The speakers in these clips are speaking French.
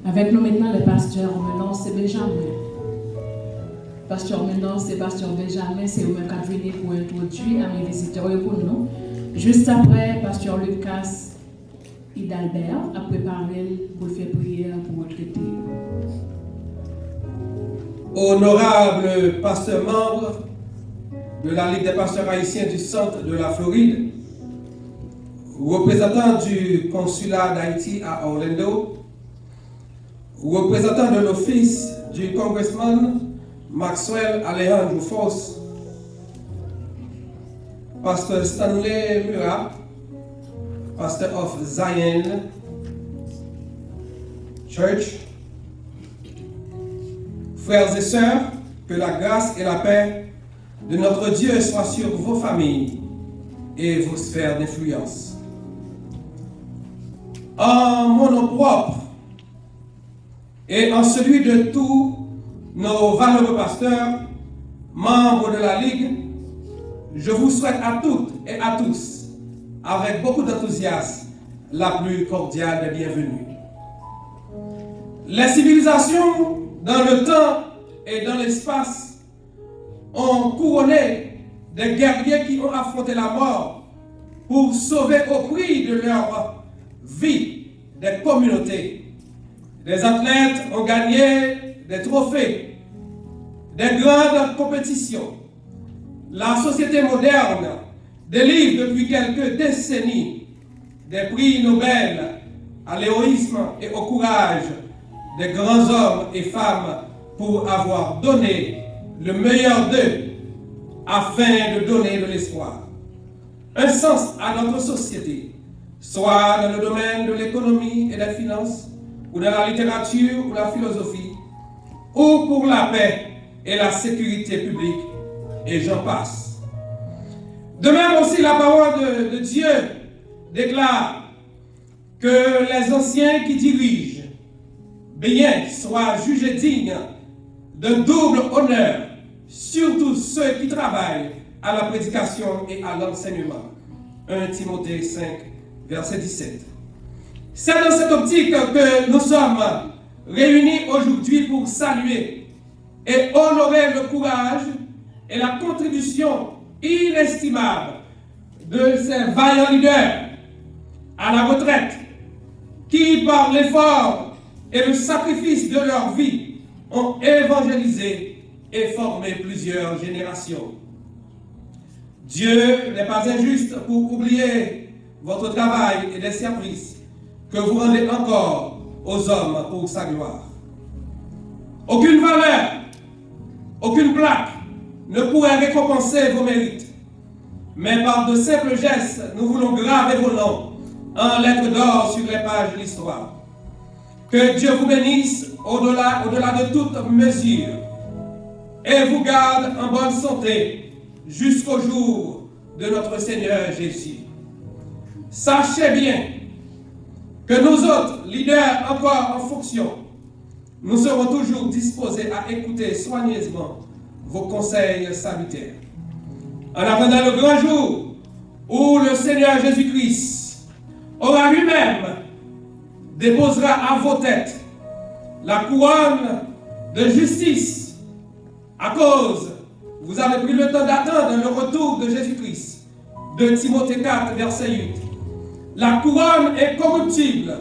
Avec nous maintenant le pasteur Menon, c'est Benjamin. Pasteur Menon, c'est pasteur Benjamin, c'est eux-mêmes qui viennent pour introduire à mes visiteurs pour nous. Juste après, pasteur Lucas Hidalbert a préparé pour faire prière pour retraiter. Honorable pasteur membre de la Ligue des pasteurs haïtiens du centre de la Floride, représentant du consulat d'Haïti à Orlando, représentant de l'office du congressman Maxwell Alejandro Foss, pasteur Stanley Murat, pastor of Zion Church, frères et sœurs, que la grâce et la paix de notre Dieu soient sur vos familles et vos sphères d'influence. En mon nom propre et en celui de tous nos valeureux pasteurs, membres de la Ligue, je vous souhaite à toutes et à tous, avec beaucoup d'enthousiasme, la plus cordiale des bienvenues. Les civilisations, dans le temps et dans l'espace, ont couronné des guerriers qui ont affronté la mort pour sauver au prix de leur vie des communautés. Des athlètes ont gagné des trophées, des grandes compétitions. La société moderne délivre depuis quelques décennies des prix Nobel à l'héroïsme et au courage des grands hommes et femmes pour avoir donné le meilleur d'eux afin de donner de l'espoir, un sens à notre société, soit dans le domaine de l'économie et des finances, ou dans la littérature ou la philosophie, ou pour la paix et la sécurité publique, et j'en passe. De même aussi, la parole de Dieu déclare que les anciens qui dirigent bien soient jugés dignes d'un double honneur, surtout ceux qui travaillent à la prédication et à l'enseignement. 1 Timothée 5, verset 17. C'est dans cette optique que nous sommes réunis aujourd'hui pour saluer et honorer le courage et la contribution inestimable de ces vaillants leaders à la retraite qui, par l'effort et le sacrifice de leur vie, ont évangélisé et formé plusieurs générations. Dieu n'est pas injuste pour oublier votre travail et les services que vous rendez encore aux hommes pour sa gloire. Aucune valeur, aucune plaque ne pourrait récompenser vos mérites. Mais par de simples gestes, nous voulons graver vos noms en lettres d'or sur les pages de l'histoire. Que Dieu vous bénisse au-delà de toute mesure et vous garde en bonne santé jusqu'au jour de notre Seigneur Jésus. Sachez bien que nous autres, leaders encore en fonction, nous serons toujours disposés à écouter soigneusement vos conseils salutaires. En attendant le grand jour où le Seigneur Jésus-Christ aura lui-même déposera à vos têtes la couronne de justice, à cause, vous avez pris le temps d'attendre le retour de Jésus-Christ. 2 Timothée 4, verset 8. La couronne est corruptible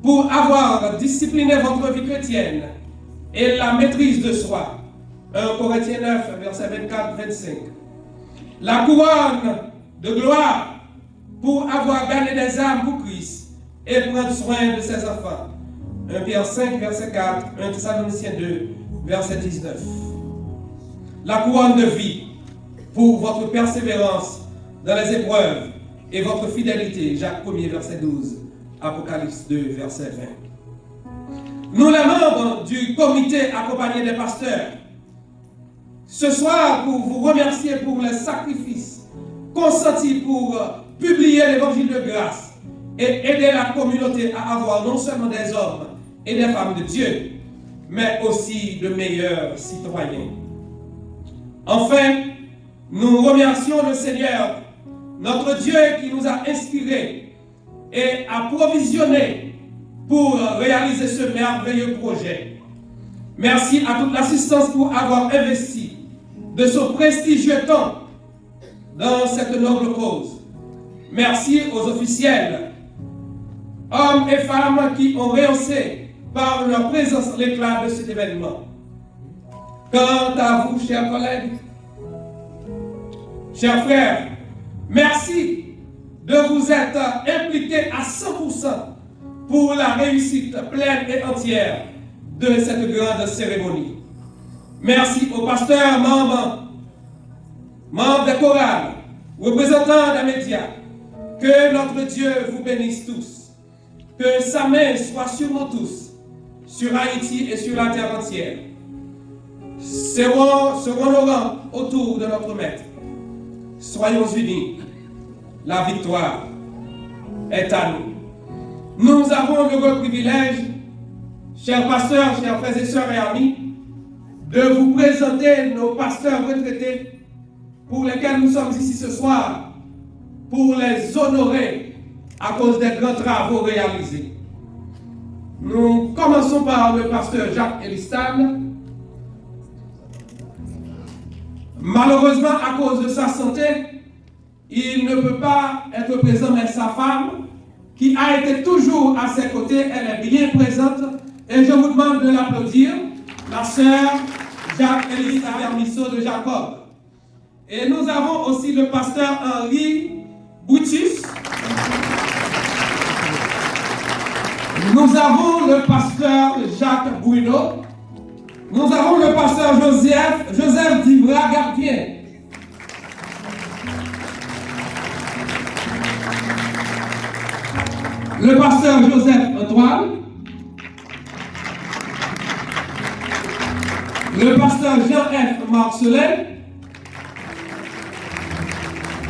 pour avoir discipliné votre vie chrétienne et la maîtrise de soi. 1 Corinthiens 9, verset 24-25. La couronne de gloire pour avoir gagné des âmes pour Christ et prendre soin de ses enfants. 1 Pierre 5, verset 4, 1 Thessaloniciens 2, verset 19. La couronne de vie pour votre persévérance dans les épreuves et votre fidélité. Jacques 1er, verset 12, Apocalypse 2, verset 20. Nous, les membres du comité accompagné des pasteurs, ce soir, pour vous remercier pour les sacrifices consentis pour publier l'évangile de grâce et aider la communauté à avoir non seulement des hommes et des femmes de Dieu, mais aussi de meilleurs citoyens. Enfin, nous remercions le Seigneur, notre Dieu qui nous a inspirés et a provisionné pour réaliser ce merveilleux projet. Merci à toute l'assistance pour avoir investi de ce prestigieux temps dans cette noble cause. Merci aux officiels, hommes et femmes qui ont rehaussé par leur présence l'éclat de cet événement. Quant à vous, chers collègues, chers frères, merci de vous être impliqués à 100% pour la réussite pleine et entière de cette grande cérémonie. Merci aux pasteurs, membres des chorales, représentants des médias. Que notre Dieu vous bénisse tous. Que sa main soit sur nous tous, sur Haïti et sur la terre entière. Serons nos rangs autour de notre Maître. Soyons unis. La victoire est à nous. Nous avons le grand privilège, chers pasteurs, chers frères et sœurs et amis, de vous présenter nos pasteurs retraités pour lesquels nous sommes ici ce soir, pour les honorer à cause des grands travaux réalisés. Nous commençons par le pasteur Jacques Elistan. Malheureusement, à cause de sa santé, il ne peut pas être présent, mais sa femme, qui a été toujours à ses côtés, elle est bien présente. Et je vous demande de l'applaudir, la sœur Jacques Elistan Vermisso de Jacob. Et nous avons aussi le pasteur Henri Boutis. Nous avons le pasteur Jacques Bruno. Nous avons le pasteur Joseph Divra Gardien. Le pasteur Joseph Antoine. Le pasteur Jean-F. Marcelin.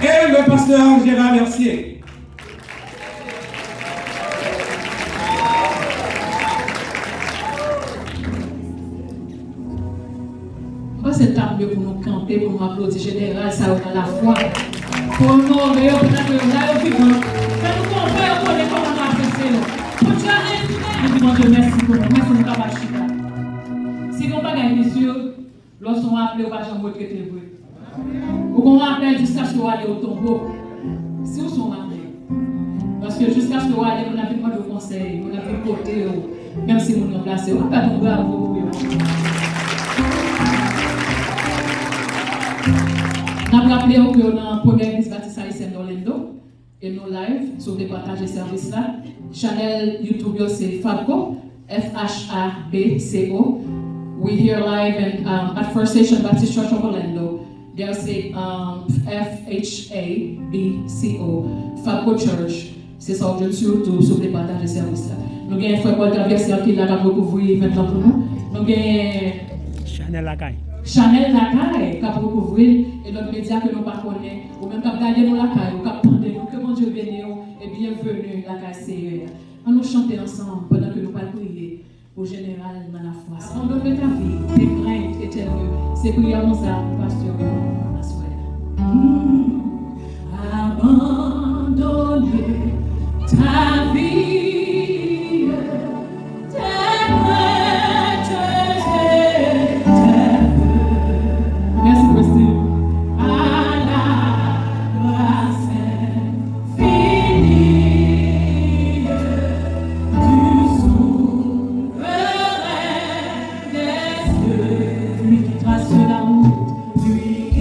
Et le pasteur Gérard Mercier. C'est tant mieux pour nous camper, pour nous applaudir général, ça a la foi. Pour nous honorer, pour nous là, au vivant. Fais-nous comprendre comment on a apprécié. Pour Dieu, nous demandons merci pour nous. Merci pour nous capables. Si nous n'avons pas gagné, monsieur, lorsqu'on a appelé, on va jamais retraiter. Ou qu'on rappelle jusqu'à ce qu'on aille au tombeau. Si on s'en rappelle. Parce que jusqu'à ce qu'on aille, on a fait pas de conseils, on a fait côté, même si on est placé, on n'a pas tomber à vous. On a rappelé qu'on est en première église baptiste haïtienne d'Orlando et nos live sur les partages de services là. Channel YouTube c'est Fabco, FHABCO. We here live and at First Station Baptist Church of Orlando. There's a FHABCO, Fabco Church. C'est ça que je suis sur les partages de services là. Nous avons un frère Paul Traversier qui l'a recouvert maintenant pour nous. Nous avons Chanel Lacaille. Chanel Lacaille qui a recouvert et d'autres médias que nous ne connaissons pas, ou même qui a gardé nos Lacaille, ou qui a pendé nous, que mon Dieu bénisse et bienvenue Lacaille Seigneur. On nous chanter ensemble pendant que nous parlons prier au général dans la foi. On donne ta vie, tes craintes éternelles. C'est prière nous a, pasteur, la soirée. Abandonner ta vie. Lui qui trace la route, lui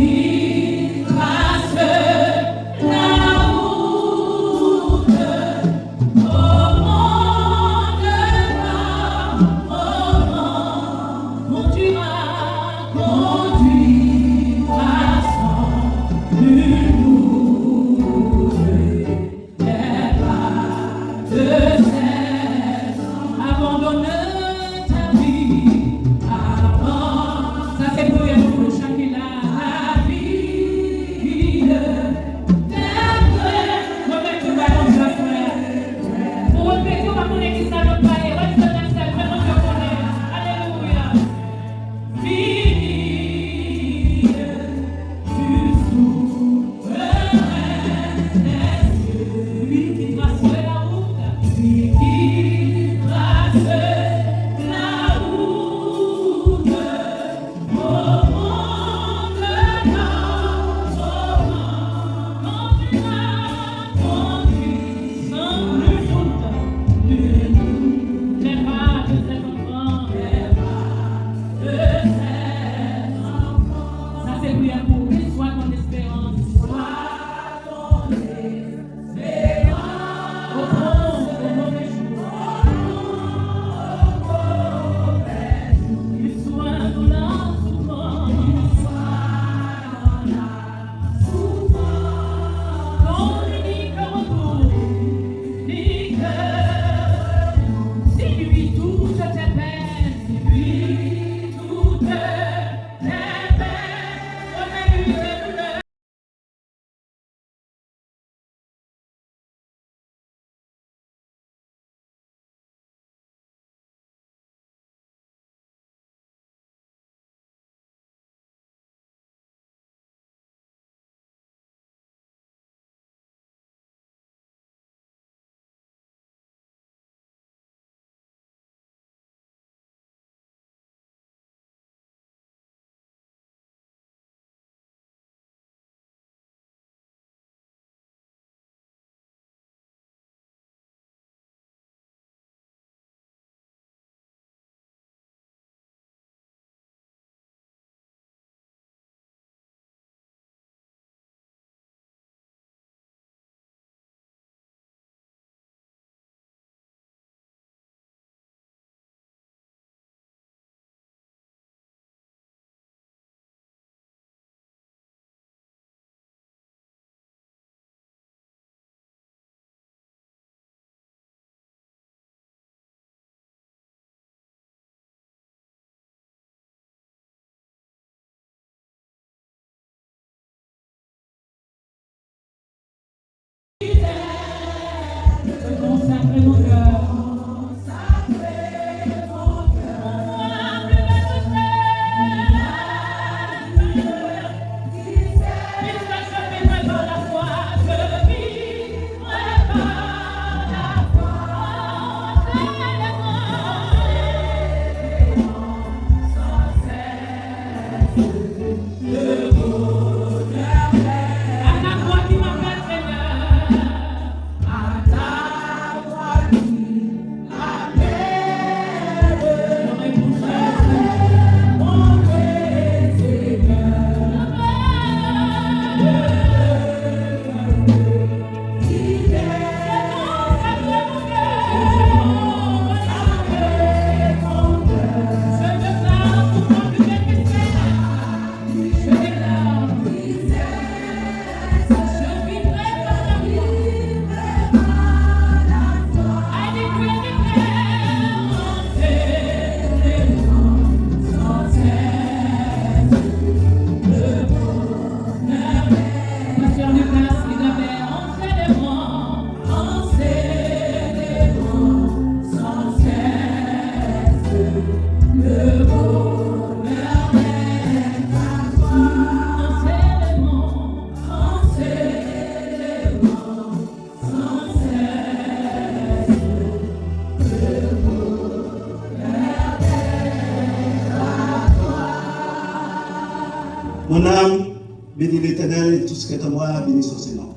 Mon âme bénit l'Éternel et tout ce qui est en moi bénit son Seigneur.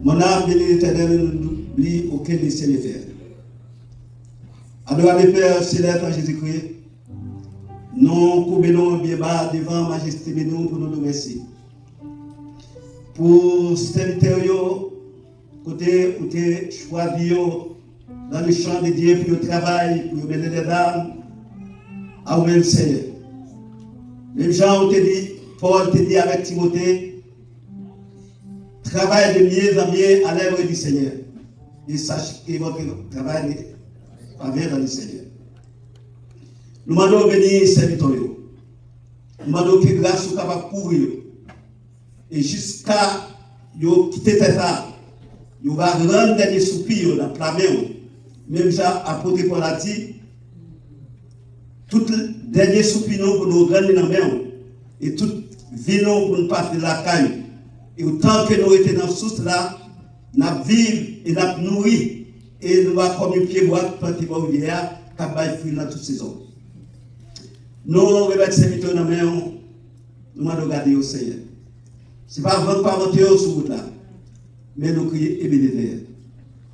Mon âme bénit l'Éternel et n'oublie aucun de ses méfaits. Adorez le Père céleste en Jésus-Christ. Nous courbons bien bas devant majesté bénou pour nous remercier. Pour serviteur, côté où tu choisi dans le champ de Dieu pour le travail, pour mener des âmes, à vous-même Seigneur. Même Jean te dit, Paul te dit avec Timothée, travaille de mieux en mieux à l'œuvre du Seigneur. Et sache que votre travail va venir dans le Seigneur. Nous demandons bénir serviteurs. Nous demandons que grâce soit capable de couvrir. Et jusqu'à quitter ça, nous va rendre des soupirs dans la main. Même ça, apôtre Paul a dit, tout dernier soupir pour nous rendre dans la main. Et tout vino pour nous passer la caille. Et autant que nous étions dans ce source là, nous vivons et nous nourris. Et nous avons comme un pied bois, planté par une rivière, qui a fruit dans toute saison. Nous remettons ces serviteurs dans la main, nous allons regarder au Seigneur. Ce n'est pas votre parenté sur route là, mais nous crions Ebenezer,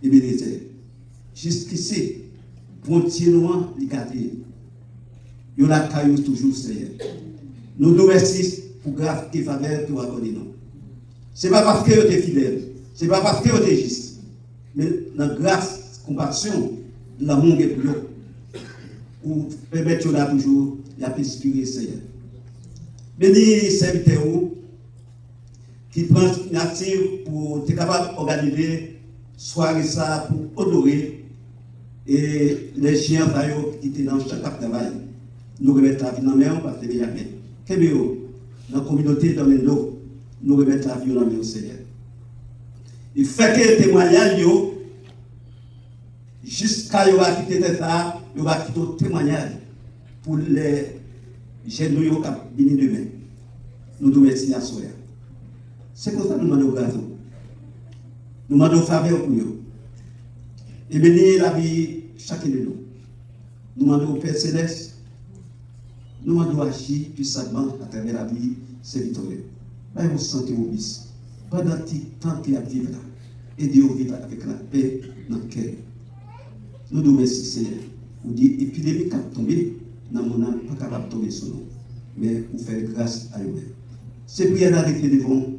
Ebenezer. Jusqu'ici, continuons à garder. Nous la caillou toujours, Seigneur. Nous nous remercions pour grâce et faveur que vous accordez nous. Ce n'est pas parce que vous êtes fidèle, ce n'est pas parce que vous êtes juste, mais la grâce, compassion, l'amour est pour vous. Pour permettre là toujours d'inspirer Seigneur. Bénis serviteurs qui prennent l'initiative pour être capable d'organiser soirée ça pour honorer et les chiens qui étaient dans chaque travail. Nous remettons la vie dans la main parce que c'est bien. Dans la communauté, dans les eaux, nous remettons la vie dans la main au Seigneur. Il fait que les témoignages, jusqu'à ce qu'il quitte ça, il va quitter le témoignage pour les jeunes qui ont béni demain. Nous devons merci à soi. C'est comme ça que nous demandons grâce. Nous demandons faveur pour eux. Et bénir la vie chacun de nous. Nous demandons au Père Céleste. Nous demandons agir puissamment à travers la vie servitoriale. Vous sentez au bis. Pendant le temps qu'il y a vivre là, aidez-vous à vivre avec la paix dans le cœur. Nous devons merci Seigneur. Vous dites, épidémie qui a tombé, dans mon âme, pas capable de tomber sur nous. Mais vous faites grâce à eux. Ces prières avec les devons,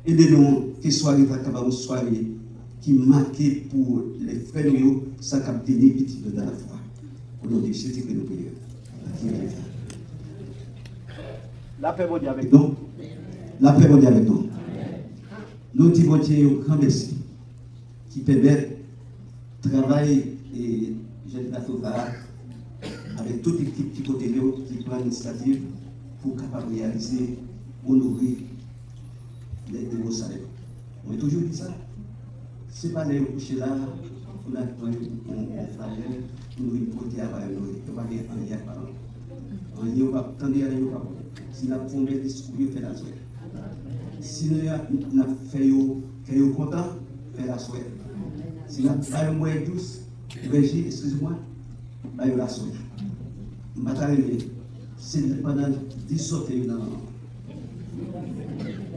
aidez-nous que soirée capable de soirée qui marquée pour les frères, ça cap béni petit dans la foi. Au nom de Jésus que nous prions. La paix mondiale avec nous. La paix mondiale avec nous. Nous disons Dieu un grand merci qui permet de travailler et génération avec toute l'équipe qui côté qui prend l'initiative pour capable de réaliser, honorer les nouveaux salaires. On a toujours dit ça. Ce n'est pas les coucher là, on a un frère, nous une côté à nous, on va dire en hier par an. En hier, on va attendre à nous par an. Si nous avons fait des discours, on fait la soirée. Si nous avons fait que nous content, fait la soirée. Si nous avons fait un moyen douce, Régis, excuse-moi, nous la soirée. Nous avons c'est pendant 10 ans que nous avons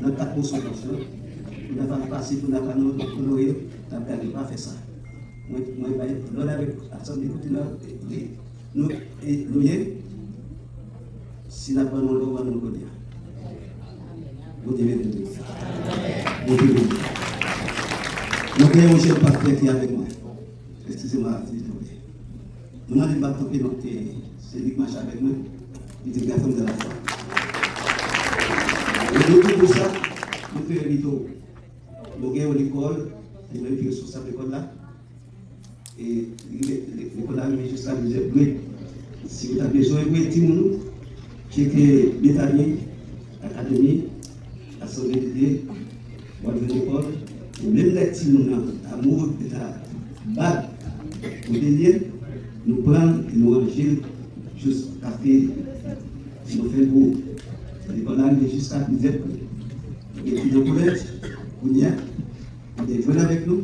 dans 4 consultations. Nous n'avons pas passé pour nous honorer, nous n'avons pas fait ça. Nous avons l'Assemblée nous si nous n'avons pas nous devons nous connaître. Nous devons nous dire. Nous avons un jeune pasteur qui est avec moi. Excusez-moi, s'il vous plaît. Nous avons battu c'est lui qui marche avec moi. Il est garçon de la foi. Et nous tout ça, nous faisons les vidéos. Nous avons l'école, nous avons sur cette école-là. Et l'école-là, mais juste à vous aider. Si vous avez besoin de Timoun, qui est Béthanie, Académie, Assemblée de Dieu, l'école, même les Timoun, amour, bad, pour délire, nous prenons et nous rangeons jusqu'à faire, nous faisons beau. L'école-là, il est jusqu'à 10 heures. Et puis, le collège, vous venez avec nous,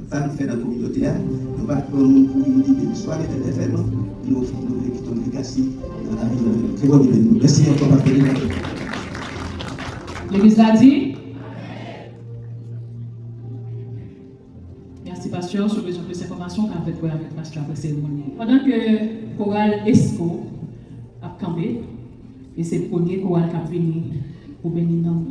ça nous fait dans la communauté, nous pas pour nous dire soit les événements, nous quittons les cassis dans la vie. Très bonne idée. Merci encore pour L'église l'a dit. Merci, pasteur. Sur besoin de plus d'informations avec pasteur après cérémonie. Pendant que chorale ESCO a campé, et c'est le premier chorale qui a venu pour bénir nous.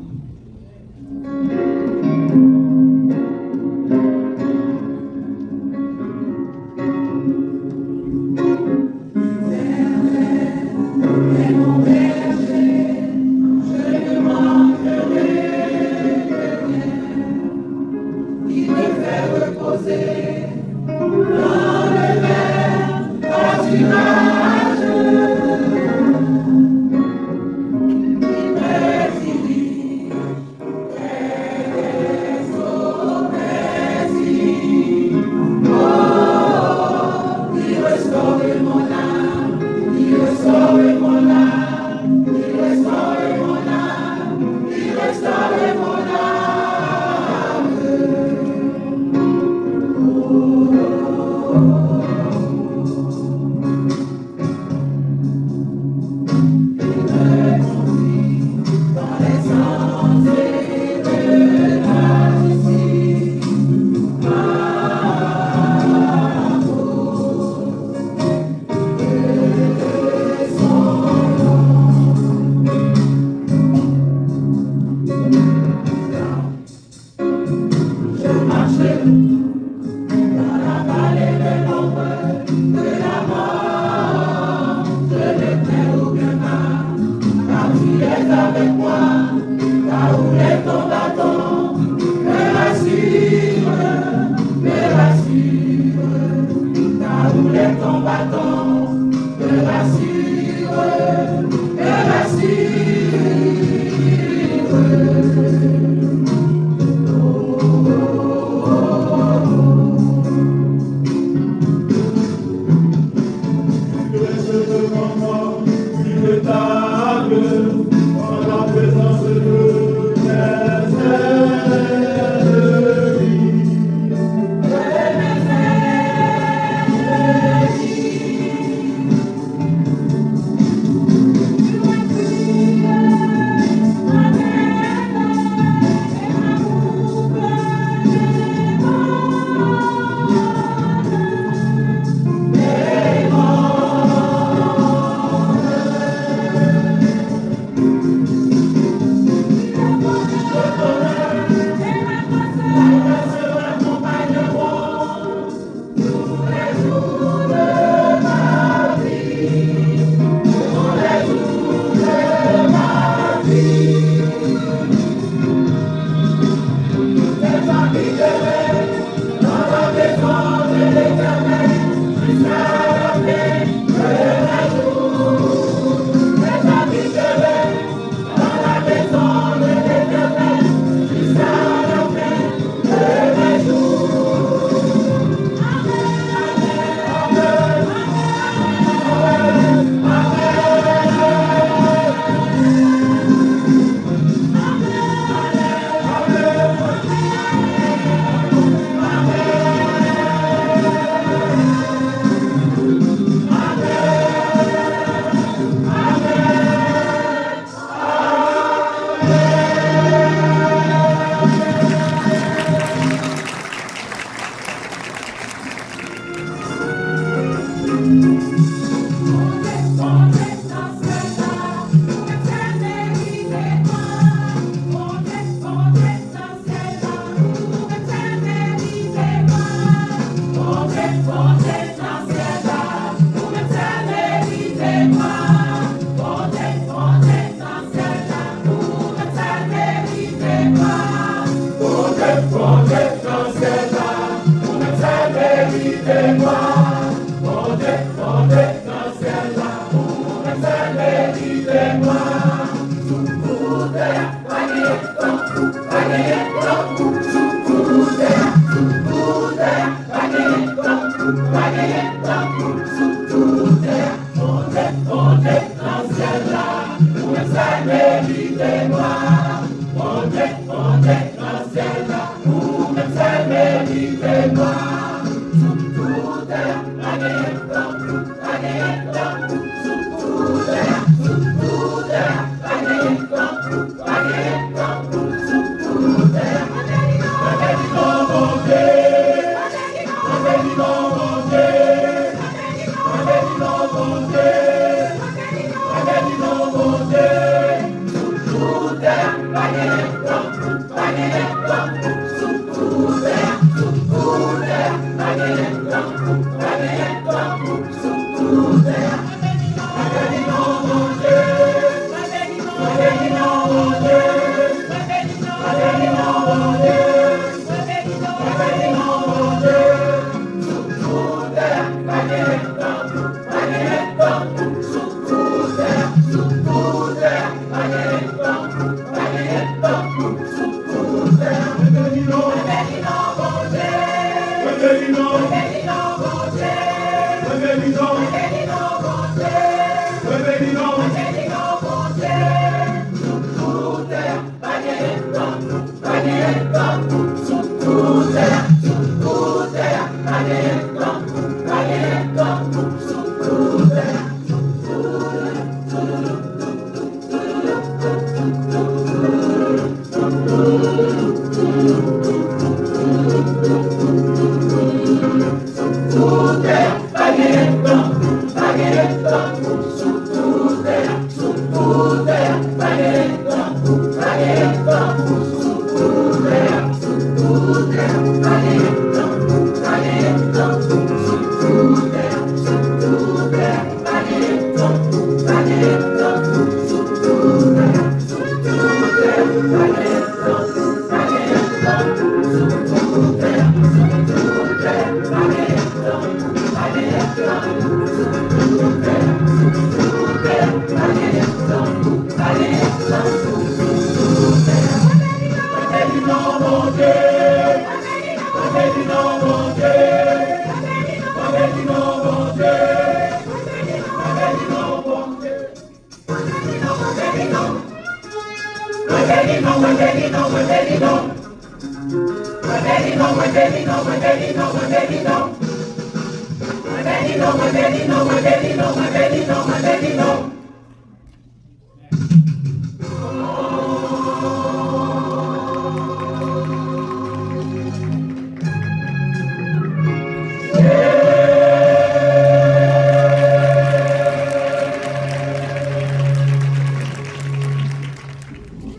Monte, monte, dans le ciel là, où même ça mérite.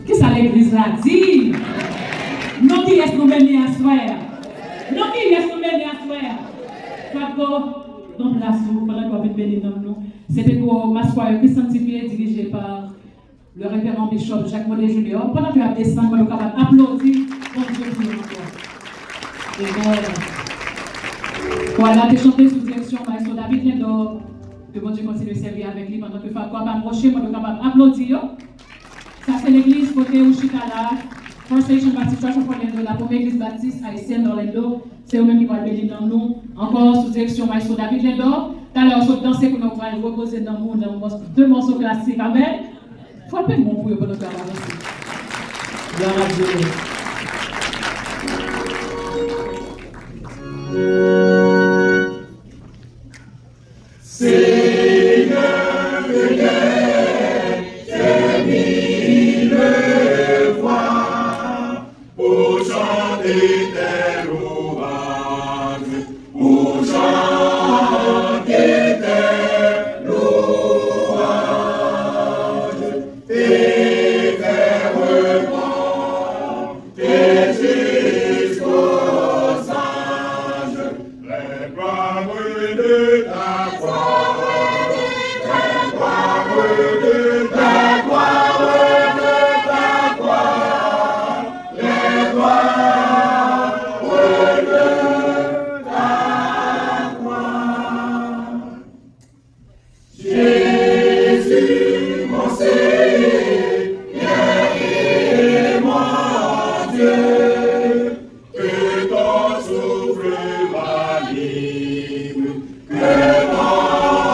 Qu'est-ce que l'église a dit? Non, qui est-ce nous mener à soir? Non, qui est-ce nous mener à soir? D'accord, dans la soupe, pendant qu'on vient bénir dans nous, c'était pour m'asseoir qui sanctifié, dirigé par le révérend bishop Jacques Mollet Junior. Pendant que vous descendez, nous sommes capables d'applaudir pour Dieu pour nous. Et voilà, tu chanté sous direction Maestro David Lindor, que bon Dieu continue de servir avec lui pendant que Fakwa va approcher, nous sommes capables d'applaudir. Ça, c'est l'église côté Ushikala, First Nation Baptist Church of Orlando, la première église baptiste haïtienne d'Orlando. C'est eux-mêmes qui vont bénir dans nous. Encore sous direction Maestro David Lindor. Tout à l'heure, on danser pour nous pouvoir reposer dans nous deux morceaux classiques. Amen. Frappez mon pour nous faire avancer. Gloire à Dieu. Que ton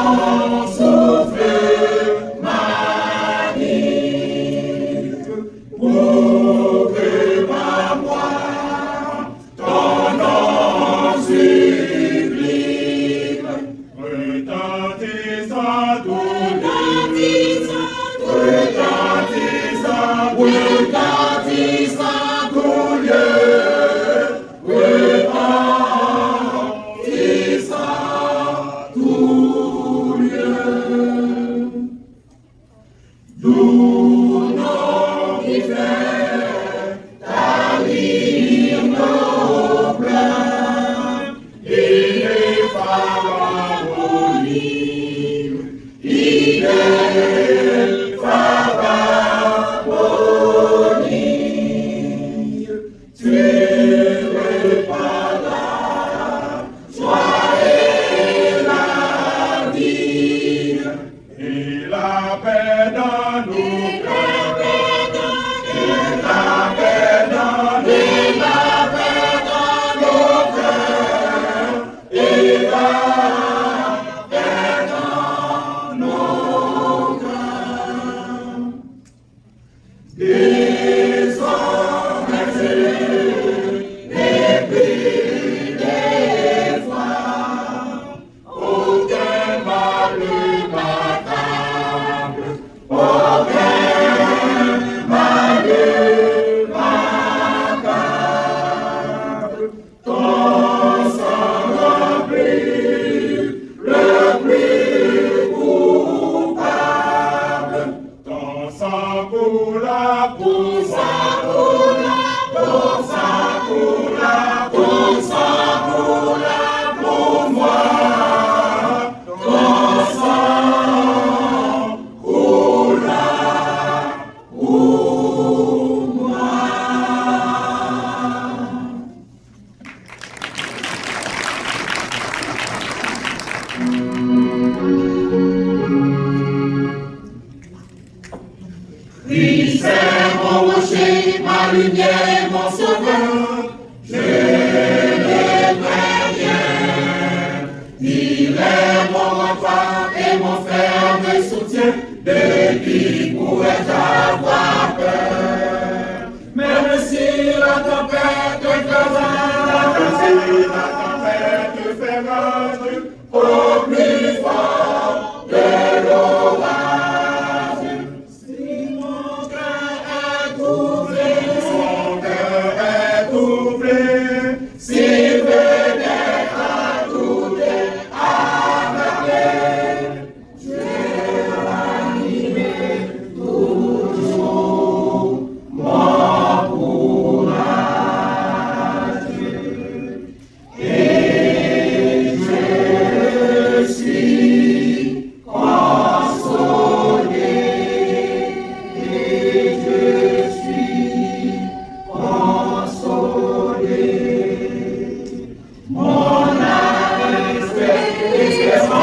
Retentissant tous lieux. Retentissant tous lieux. Christ est mon rocher, ma lumière, mon sauveur, je ne crains rien. Il est mon rempart et mon ferme soutien, de qui pourrais avoir peur. Même si la tempête fait rage, au plus fort de l'orage. Si mon cœur est troublé, s'il venait à douter, à m'appeler, je ranimerai toujours mon courage. Et je suis consolé. Et je suis consolé. Mon âme espère en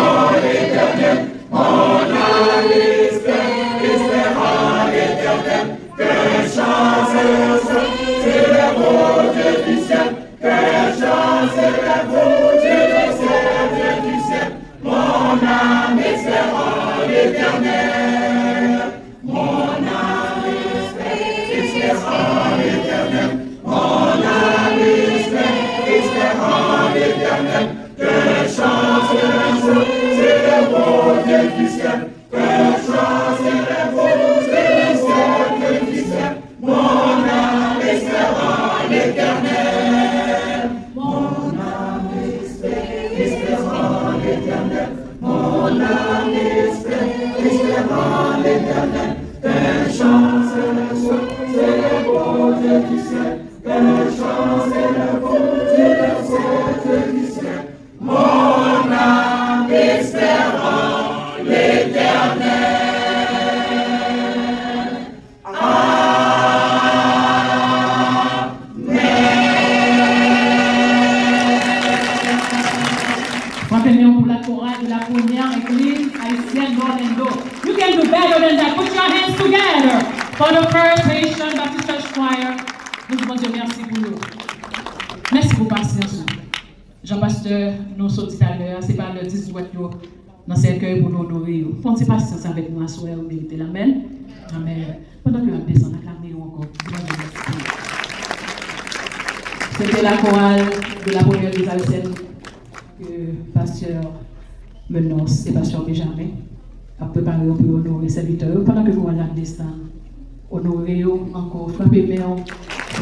l'Éternel. Mon âme espère en l'Éternel. Que chante c'est le beau Dieu du ciel. Que chante c'est le beau Dieu du ciel. Mon âme espère en l'Éternel. Mon âme espère en l'Éternel. Mon âme espère en l'Éternel. Que chante c'est le beau Dieu du ciel. Que chante c'est le beau Dieu du ciel. Mon âme espère en l'Éternel. Mon âme espère en l'Éternel. Mon âme espère en l'Éternel. Que chante c'est le beau Dieu du ciel. Que chante c'est le beau Dieu du ciel. Mon âme espère en l'Éternel. Frappez-nous pour la chorale de la première église haïtienne d'Orlando. You can do better than that. Put your hands together for the First Haitian Baptist Church Choir. Nous demandons Dieu merci pour nous. Merci pour patience. Jean-Pasteur, nous sommes dit à l'heure, c'est pas le 10 jouet dans ce cœur pour nous honorer. Prenez patience avec nous à soir, vous méritez l'amen. Amen. Pendant que nous descendons, acclamez-nous encore. C'était la chorale de la première église haïtienne que Pasteur Maintenant, c'est Pasteur Benjamin à préparer pour honorer les serviteurs. Pendant que vous allez descendre, honorer encore, frapper mes mains. Je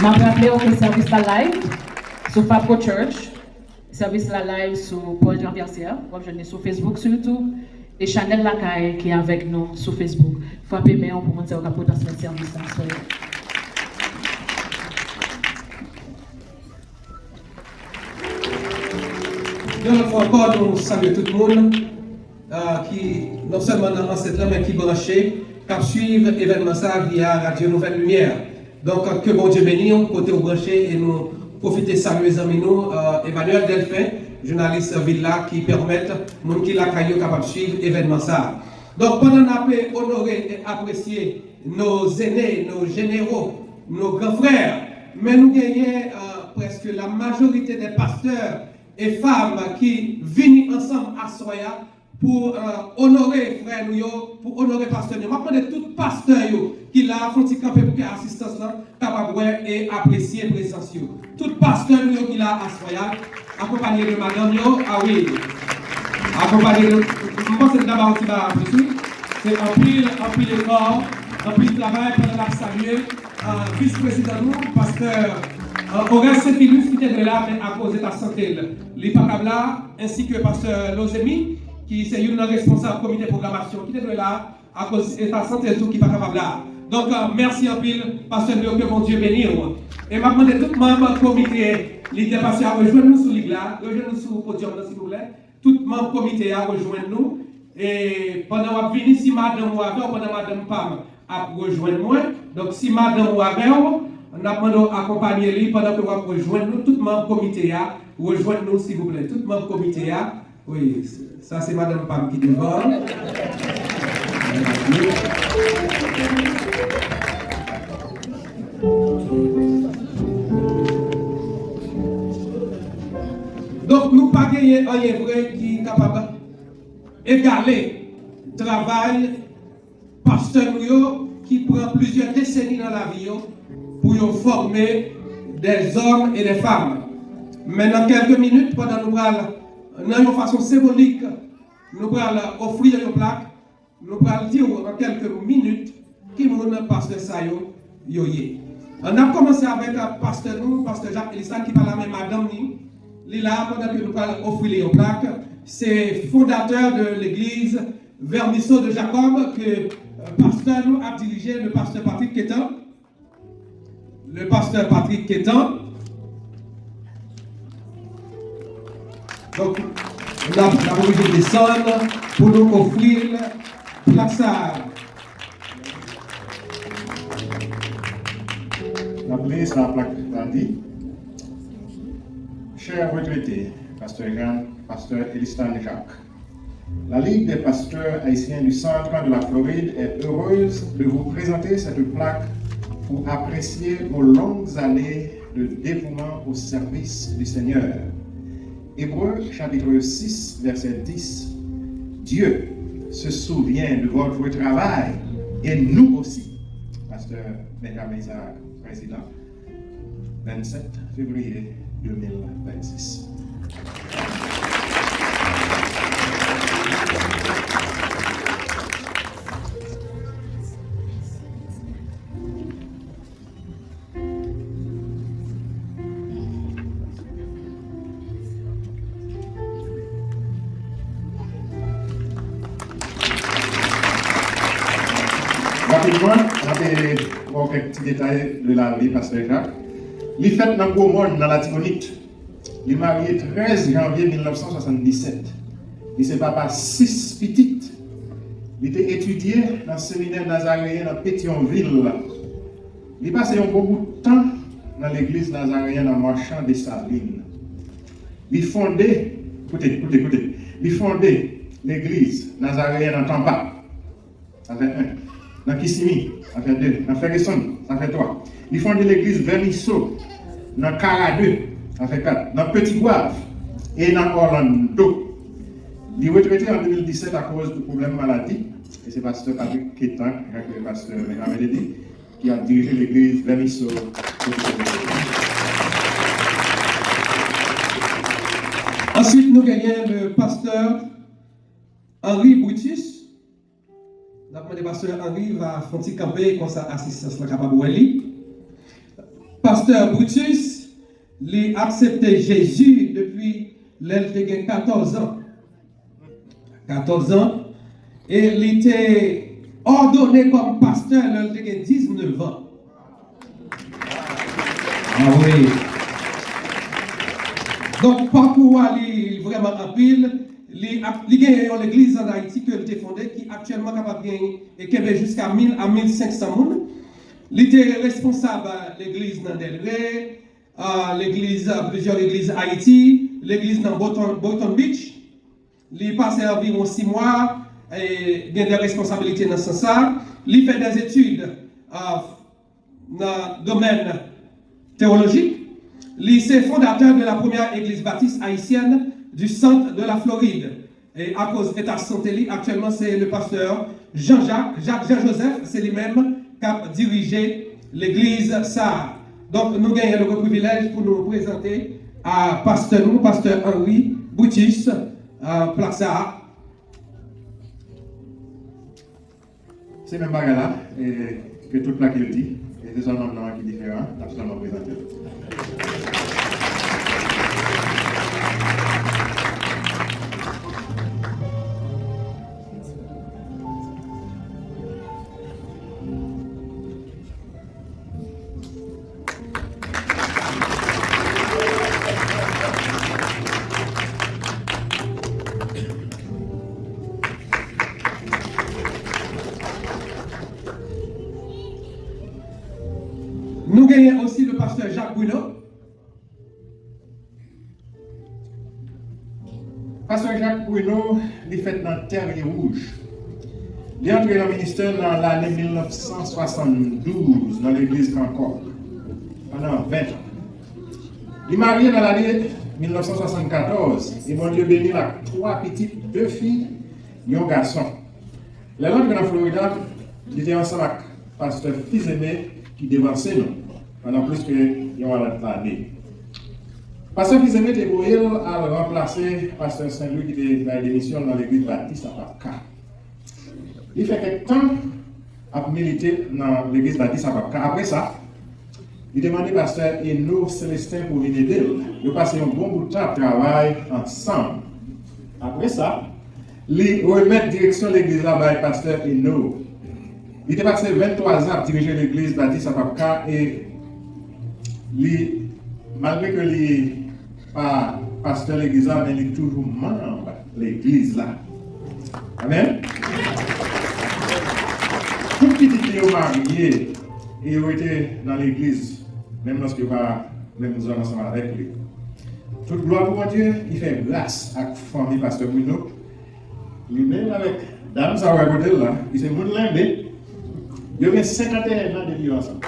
vais rappeler que service la live sur Fabco Church, service la live sur Point Jean-Pierre, je suis sur Facebook surtout, et Chanel Lacaille qui est avec nous sur Facebook. Frappez mes mains pour monter au capot dans ce service. Une fois encore, nous saluons tout le monde qui, non seulement dans cette là, mais qui branché, qui suivent l'événement ça via Radio Nouvelle Lumière. Donc, que bon Dieu bénisse, côté au branché, et nous profiter de saluer les amis, nous, Emmanuel Delphin, journaliste Villa, qui permettent, nous qui la caillou capable de suivre l'événement ça. Donc, pendant qu'on peut honorer et apprécier nos aînés, nos généraux, nos grands frères, mais nous gagnons presque la majorité des pasteurs et femmes qui viennent ensemble à Soya pour honorer frères nous, pour honorer pasteurs. Je demande tout pasteur qui l'a fait camper pour que l'assistance là capable et apprécier la présence. Tout pasteur qui l'a à Soya, accompagné de madame ah oui, accompagné de, je pense que d'abord qui va apprécier, c'est un pile effort, un pile travail pour la saluer, vice-président nous, pasteur. Horace Saint-Philus qui était là, mais à cause de ta santé, l'IPACABLA, ainsi que pasteur Lozemi, qui est le responsable du comité de programmation, qui était là, à cause de ta santé, tout qui n'est pas capable là. Donc, merci en pile, pasteur Léo, que mon Dieu bénisse. Et maintenant, tout le membre du comité, l'idée pasteur, à rejoindre nous sur l'île, rejoindre nous sur le podium, s'il vous plaît. Tout le membre du comité à rejoindre nous. Et pendant que venir, si madame ou avec, pendant madame Pam à rejoindre moi, donc si madame ou avec, on a demandé accompagner lui pendant que vous rejoignez nous, tout le membre comité a, rejoignez-nous s'il vous plaît, tout le membre comité a, oui, ça c'est madame Pam qui devant. Donc nous pas gagner un vrai qui est capable d'égaler le travail pasteur qui prend plusieurs décennies dans la vie pour former des hommes et des femmes. Mais dans quelques minutes, pendant nous allons, de façon symbolique, nous allons offrir une plaque, nous allons dire en quelques minutes qui est pasteur Sayo Yoye. On a commencé avec un pasteur Jacques Elistan, qui parle avec madame Ni. Là, pendant que nous allons offrir une plaque, c'est fondateur de l'église Vermisseau de Jacob que pasteur nous a dirigé, le pasteur Patrick Quétan. Le pasteur Patrick Quétan. Donc, nous avons obligé de descendre pour nous offrir la plaque. La place, la plaque a dit. Chers retraités, pasteur Jean, pasteur Elistan Jacques, la Ligue des pasteurs haïtiens du centre de la Floride est heureuse de vous présenter cette plaque pour apprécier vos longues années de dévouement au service du Seigneur. Hébreux chapitre 6, verset 10. Dieu se souvient de votre travail et nous aussi. Pasteur Benjamin Isaac, président, 27 février 2026. Rapidement, on va quelques petits détails de la vie, pasteur Jacques. Il est fait dans le beau monde, dans la Timonite. Il est marié 13 janvier 1977. Il est papa 6 petites. Il était étudié dans le séminaire nazaréen dans Pétionville. Il passé un beaucoup de temps dans l'église nazaréenne dans Marchand des Salines. Il fondé, écoutez, il fondé l'église nazaréenne en Tampa. Ça fait 1. Dans Kissimmee, ça fait 2. Dans Ferguson, ça fait 3. Il fondé l'église Vermisseau. Dans Caradeux, ça fait 4. Dans Petit Guave et dans Orlando. Il est retraité en 2017 à cause de problèmes de maladie. Et c'est pasteur Patrick Quétan, le pasteur Benjamin Dédé, qui a dirigé l'église Ensuite, nous gagnons le pasteur Henri Boutis. Le pasteur Henri va faire un petit campé comme ça, assistance la capable de lui. Pasteur Boutis, il a accepté Jésus depuis l'âge de 14 ans. 14 ans. Et il était ordonné comme pasteur l'âge de 19 ans. Ah oui. Donc, parcours est vraiment en pile. Il y a l'église en Haïti que il a fondée qui est actuellement capable de gagner et qui est jusqu'à 1000 à 1500 personnes. Il était responsable de l'église dans Delray, plusieurs églises Haïti, l'église dans Boynton Beach. Il a passé environ 6 mois et il a des responsabilités dans ce sens. Il fait des études dans le domaine théologique. Il est fondateur de la première église baptiste haïtienne du centre de la Floride. Et à cause de l'état de santé, actuellement, c'est le pasteur Jean-Joseph, c'est lui-même qui a dirigé l'église SAR. Donc, nous gagnons le privilège pour nous présenter à pasteur Henri Boutis, Plaque SAR. C'est même bagarre là, que toute la qu'il dit, et c'est un nom qui est différent, absolument présenté. Nous gagnons aussi le pasteur Jacques Bruno. Pasteur Jacques Bruno, il fait dans Terre Rouge. Il est entré dans le ministère dans l'année 1972 dans l'église Concorde, pendant 20 ans. Il est marié dans l'année 1974 et mon Dieu béni là 3 petites, 2 filles et un garçon. Les langues dans la Floride, il était ensemble avec pasteur Fils Aimé qui devançait nous pendant plus que l'année. Pasteur Fils Aimé était pour à remplacer pasteur Saint-Louis qui était dans l'émission dans l'église baptiste à Papka. Il fait quelque temps à militer dans l'église baptiste à Papka. Après ça, il demandait pasteur Eno Célestin pour venir aider. Ils ont passé un bon bout de temps à travailler ensemble. Après ça, il remet direction de l'église là-bas avec pasteur Eno. Il était passé 23 ans à diriger l'église baptiste à Papka et malgré que il n'est pas pasteur de l'église là, mais il est toujours membre de l'église là. Amen. Tout petit qui est marié et il était dans l'église, même lorsque il va même nous ensemble avec lui. Toute gloire pour Dieu, il fait grâce à la famille pasteur Bruno. Lui-même avec Dame Sawa côté là, il s'est moun limbe. Il y a 51 ans de vie ensemble.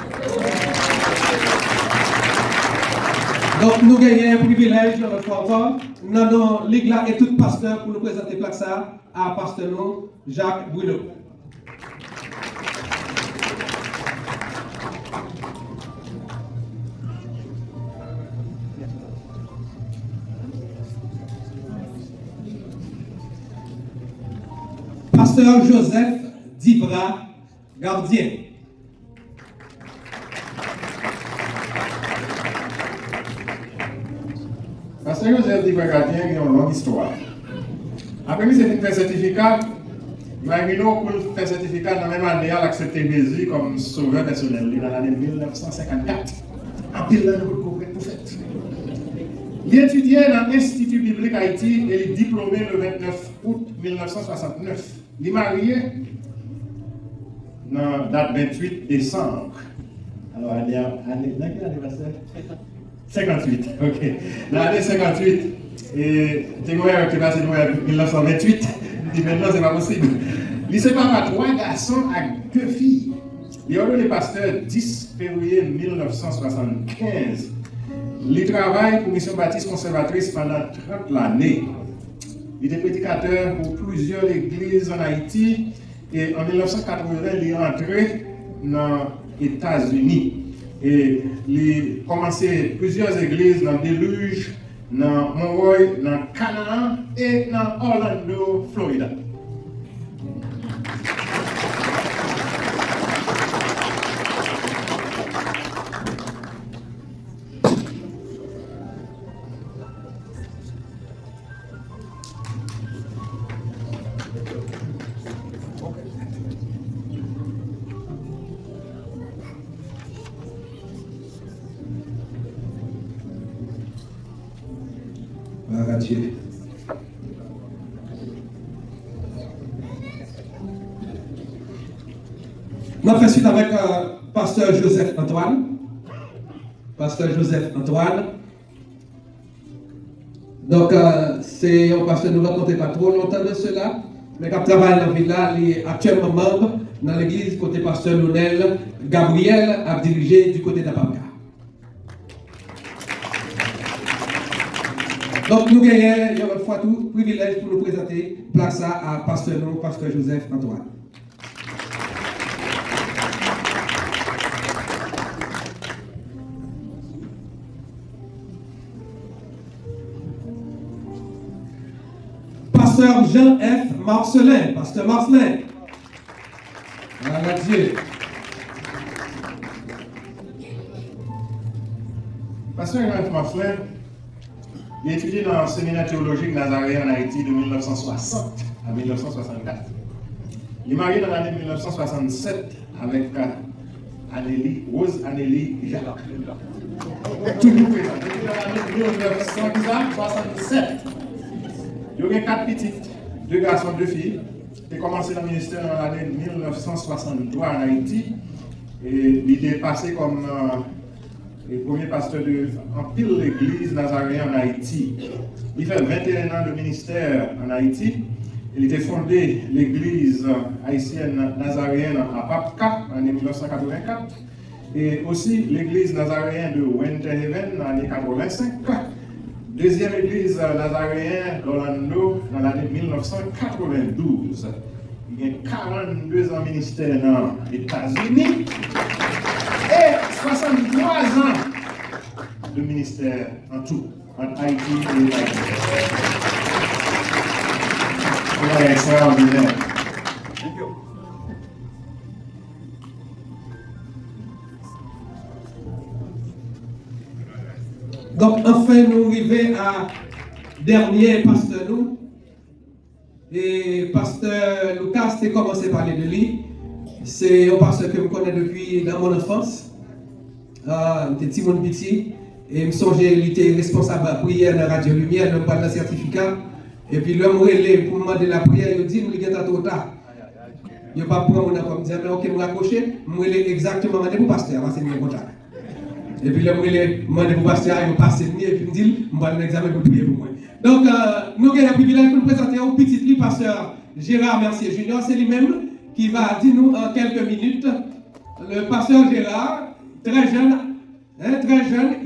Donc, nous gagnons un privilège dans notre enfant. Dans l'église là et tout pasteur pour nous présenter Plaque SAR à pasteur Jacques Bruno. Pasteur Joseph Divra, gardien. Pasteur Joseph Divra, gardien, il y a une longue histoire. Après, il s'est fait certificat. Imaginez pour faire certificat dans la même année, il a accepté Jésus comme sauveur personnel dans l'année 1954. En pile d'années pour fait. Il étudiait dans l'Institut biblique Haïti et il est diplômé le 29 août 1969. Il est marié dans la date 28 décembre. Alors, dans quelle année va 58, ok. Dans l'année 58, et tu es passé en 1928, il dit maintenant c'est pas possible. Il se sépare à 3 garçons et 2 filles. Il a donné pasteur 10 février 1975. Il travaille pour Mission Baptiste Conservatrice pendant 30 années. Il était prédicateur pour plusieurs églises en Haïti et en 1980, il est entré dans les États-Unis. Et il a commencé plusieurs églises dans le déluge dans Monroe, dans Canaan et dans Orlando, Florida. Dieu. On fait suite avec Pasteur Joseph Antoine. Pasteur Joseph Antoine. Donc, c'est un pasteur, nous ne racontons pas trop longtemps de cela, mais qui travaille dans la ville là, il est actuellement membre dans l'église côté pasteur Lionel Gabriel, a dirigé du côté d'Apamka. Donc, nous gagnons, il y a une fois tout privilège pour nous présenter, place à pasteur Joseph Antoine. Pasteur Jean-F. Marcelin, pasteur Marcelin. Voilà Dieu. Pasteur Jean-F. Marcelin, il a étudié dans le séminaire théologique nazaréen en Haïti de 1960 à 1964. Il est marié dans l'année 1967 avec Rose Anélie Jacques. Toujours présent. Depuis l'année 1967. Il y a 4 petites, 2 garçons, 2 filles. Il a commencé dans le ministère dans l'année 1963 en Haïti. Et il était passé comme le premier pasteur en pile l'église nazaréenne en Haïti. Il fait 21 ans de ministère en Haïti. Il était fondé l'église haïtienne nazaréenne à Papka en 1984. Et aussi l'église nazaréenne de Winterhaven en 1985. Deuxième église nazaréenne d'Orlando dans l'année 1992. Il y a 42 ans de ministère dans les États-Unis et 63 ans de ministère en tout, en Haïti et Haïti. C'est extraordinaire. Donc, enfin, nous arrivons à dernier pasteur nous. Et pasteur Lucas, j'ai commencé à parler de lui. C'est un pasteur que je connais depuis dans mon enfance. J'étais petit monde petit. Et je me souviens qu'il était responsable de la prière dans la Radio Lumière, dans le certificat. Et puis, l'homme relève pour me demander la prière, il dit, nous, il est trop tard. Il n'y a pas de problème, comme dire, mais ok, nous raccrocher, nous relève exactement, je pour pasteur, c'est mon contact. Et puis, l'homme relève, je pour pasteur, il passe et puis, il me dit, je vais faire un examen pour prier pour moi. Donc, nous avons le privilège de nous présenter au petit lit, pasteur Gérard Mercier Junior, c'est lui-même qui va dire nous en quelques minutes. Le pasteur Gérard, très jeune,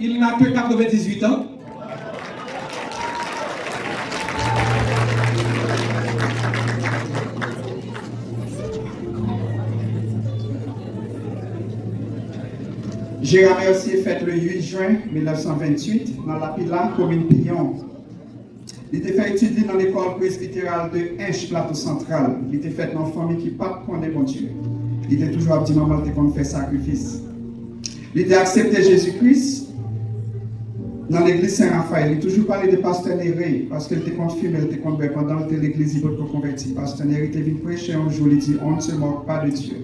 il n'a que 98 ans. Gérard Mercier fête le 8 juin 1928 dans la Pila, commune Pillon. Il était fait étudier dans l'école presbytérale de Hinche, plateau central. Il était fait dans une famille qui pas connaît bon Dieu. Il était toujours dit maman qu'on fait sacrifice. Il était accepté Jésus-Christ dans l'église Saint-Raphaël. Il a toujours parlé de pasteur Néré parce qu'il était confirmé, il était convaincu pendant que l'église il était converti. Pasteur Néré était venu prêcher un jour, il dit on ne se moque pas de Dieu.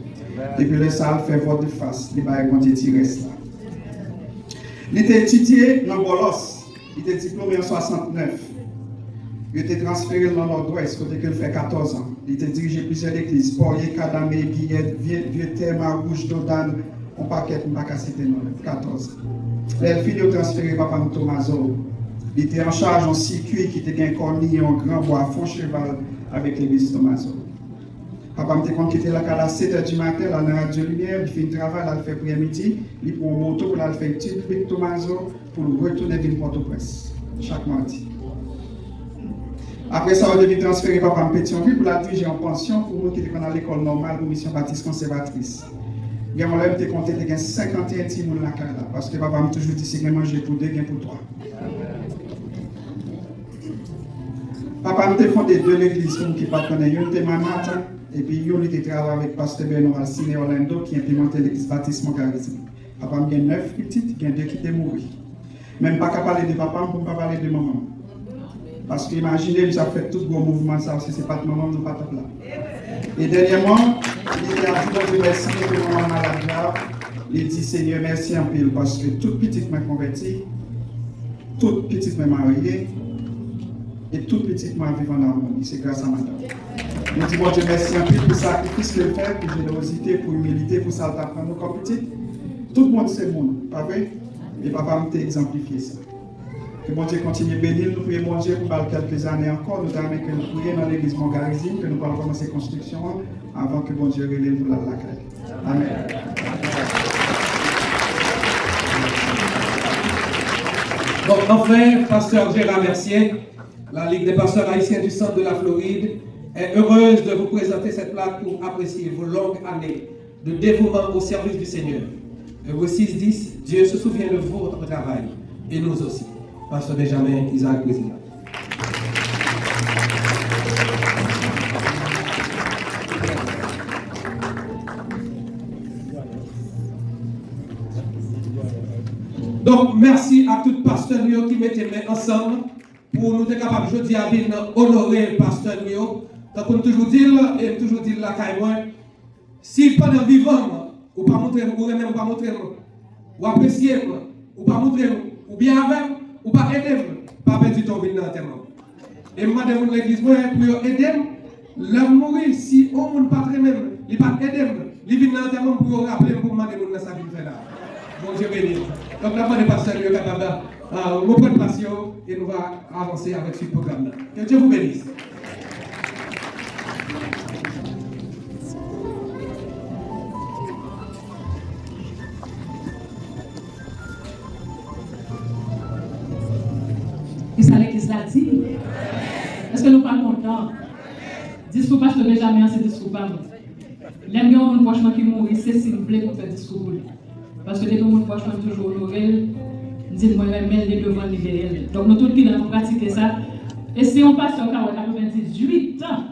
Depuis le salle fait vote de face, il va quand il reste là. Il était étudié dans Bolos, il était diplômé en 69. Il était transféré dans l'Nord-Ouest, côté qu'il fait 14 ans. Il était dirigé plusieurs églises, Poirier, Kadamé, Guillette, Vieux-Terre, Marouche, Dodan, on paquet, on ne va pas citer non, 14. Les filles ont transféré Papa Tomaso. Il était en charge en circuit qui était un cornille, un grand bois, fond cheval avec l'église Tomaso. Papa me compte qu'il était là à 7h du matin, là dans la Radio Lumière, il fait un travail, là, il fait après-midi, il prend un moto pour aller faire une petite avec Tomaso pour retourner vers Port-au-Prince, chaque mardi. Après ça, on devait transférer Papa en Pétionville pour la diriger en pension pour nous qui étaient dans l'école normale pour mission baptiste conservatrice. Il y a un qui compté 51 petits moules là parce que Papa m'a toujours dit c'est bien manger pour 2, bien pour 3. Papa m'a fondé deux églises qui ne pas connaître. Une était Manhattan et puis une qui travaille avec Pasteur Benoît Alcine Orlando qui implémentait l'église baptisme charisme. Papa m'a 9 petites, il y a 2 qui étaient morts. Même pas qu'à parler de papa, pour ne pas parler de maman. Parce que imaginez, ça fait tout gros mouvement, ça aussi, c'est pas de maman, nous pas de là. Et dernièrement, il était à Dieu merci que maman malade là. Il dit Seigneur, merci en pile parce que toute petite m'a converti, toute petite m'a mariée et toute petite m'a vivre en harmonie. C'est grâce à madame. Il dit bon Dieu, merci en pile pour le sacrifice qu'il fait, pour générosité, pour humilité, pour ça, t'apprendre comme petite. Tout le monde c'est bon, pas vrai? Et papa m'a exemplifié ça. Que bon Dieu continue à bénir, nous prions bon Dieu pour quelques années encore, nous avons que nous prions dans l'église Montgarizine, que nous allons commencer la construction avant que bon Dieu relève pour la caille. Amen. Donc enfin, pasteur Gérard Mercier, la Ligue des pasteurs haïtiens du centre de la Floride, est heureuse de vous présenter cette plaque pour apprécier vos longues années de dévouement au service du Seigneur. Hébreux 6:10, Dieu se souvient de votre travail, et nous aussi. Pasteur Benjamin Isaac Président. Donc, merci à tout pasteur qui mettait main ensemble pour nous être capables de dire à honorer le pasteur Nio. Donc, on toujours dit, et toujours dit la caille, si pendant vivant, ou pas montrer, ou même pas montrer, ou apprécier, ou pas montrer, ou bien avec, ou pas aider, pas perdre du temps venir dans le terme. Et moi, demande l'église pour aider, l'homme mourir, si on ne pas très même, il pas aider, il vient dans le terme pour rappeler pour demander mon sa vie fait là. Bon Dieu béni. Donc, la foi des pasteurs est capable de reprendre passion et nous va avancer avec ce programme-là. Que Dieu vous bénisse. Et ça l'église l'a dit. Est-ce que nous ne sommes pas contents? Discours pasteur Benjamin, c'est discours pas bon. L'aime bien mon prochain qui mourit, c'est s'il vous plaît qu'on fait discours. Parce que dès que mon prochain toujours honoré, dites-moi même les devants libérés. Donc nous tous qui avons pratiqué ça. Et si on passe sur 98 ans,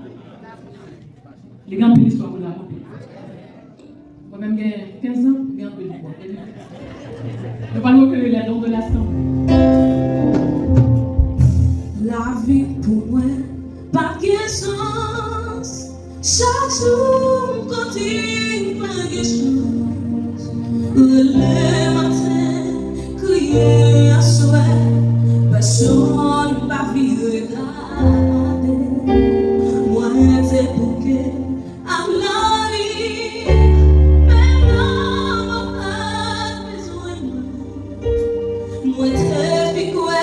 les grands pays l'histoire pour la raconter. Moi-même, j'ai 15 ans, j'ai un peu de poids. Nous parlons que les dons de l'instant. La vie pour moi, pas de sens. Chaque jour, continue, pas de chance. Le matin, crier à souhait, personne pas vivre regarder. Moi, c'est pour que, à la vie, maintenant, pas besoin de moi. Moi, c'est puis quoi?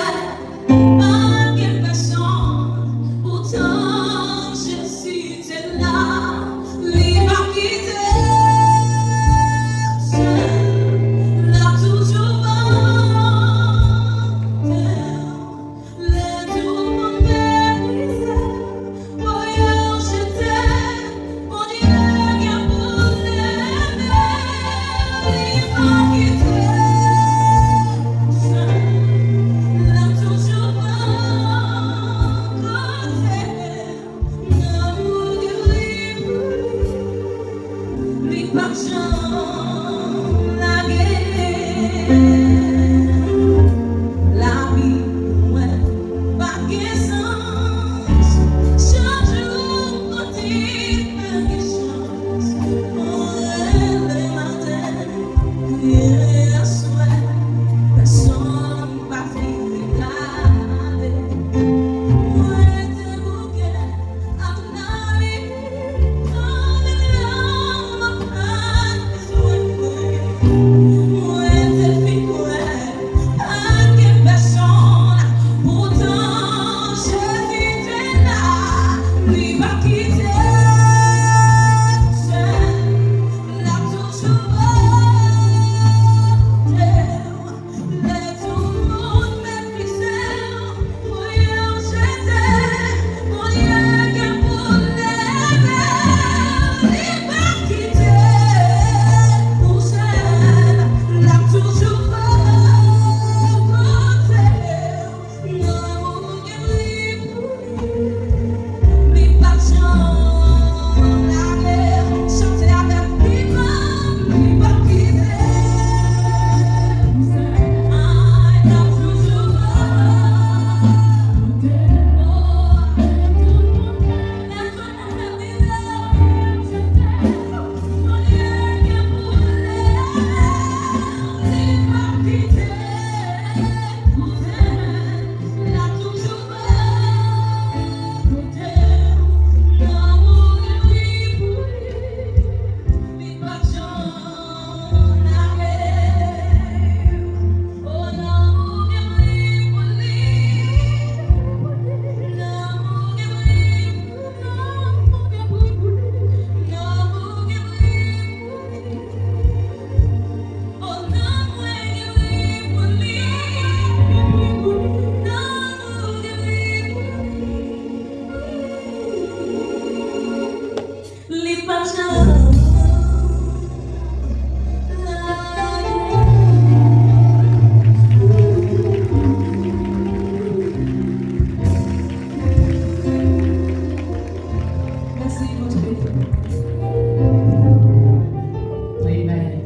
Amen.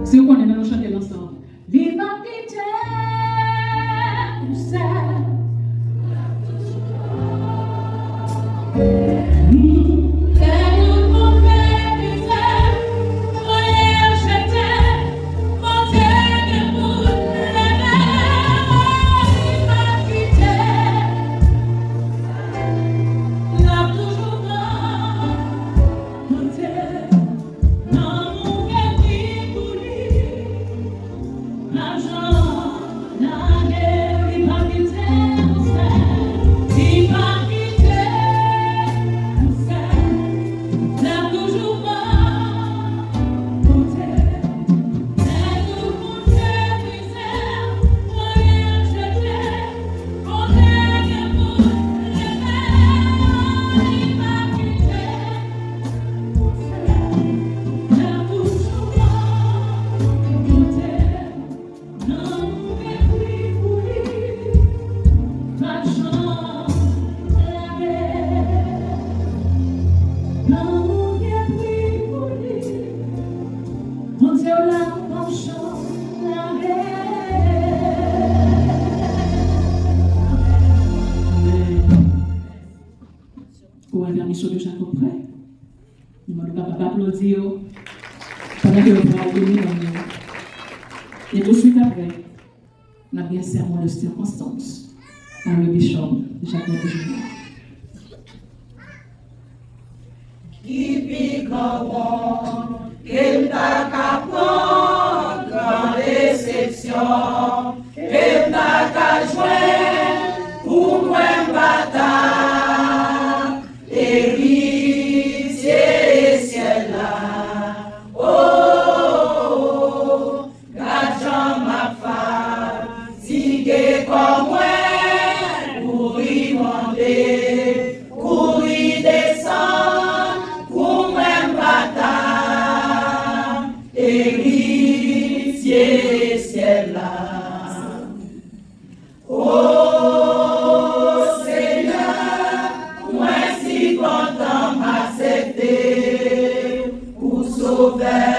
Si vous connaissez, nous chantons ensemble. Viva Peter, pour la permission de chaque près. Nous ne pouvons pas applaudir pendant que vous allez venir. Et tout de suite après, on a bien serment de circonstance par le bishop de chaque jour. Qui comment qu'il t'a capon grand réception qu'il t'a qu'à jouer pour moi bataille héritier ciel là oh gadjan ma fatigue comme moi pour y monter pour y descendre pour moi bataille héritier ciel là oh Seigneur moi si content m'accepter pour sauver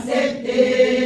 accepter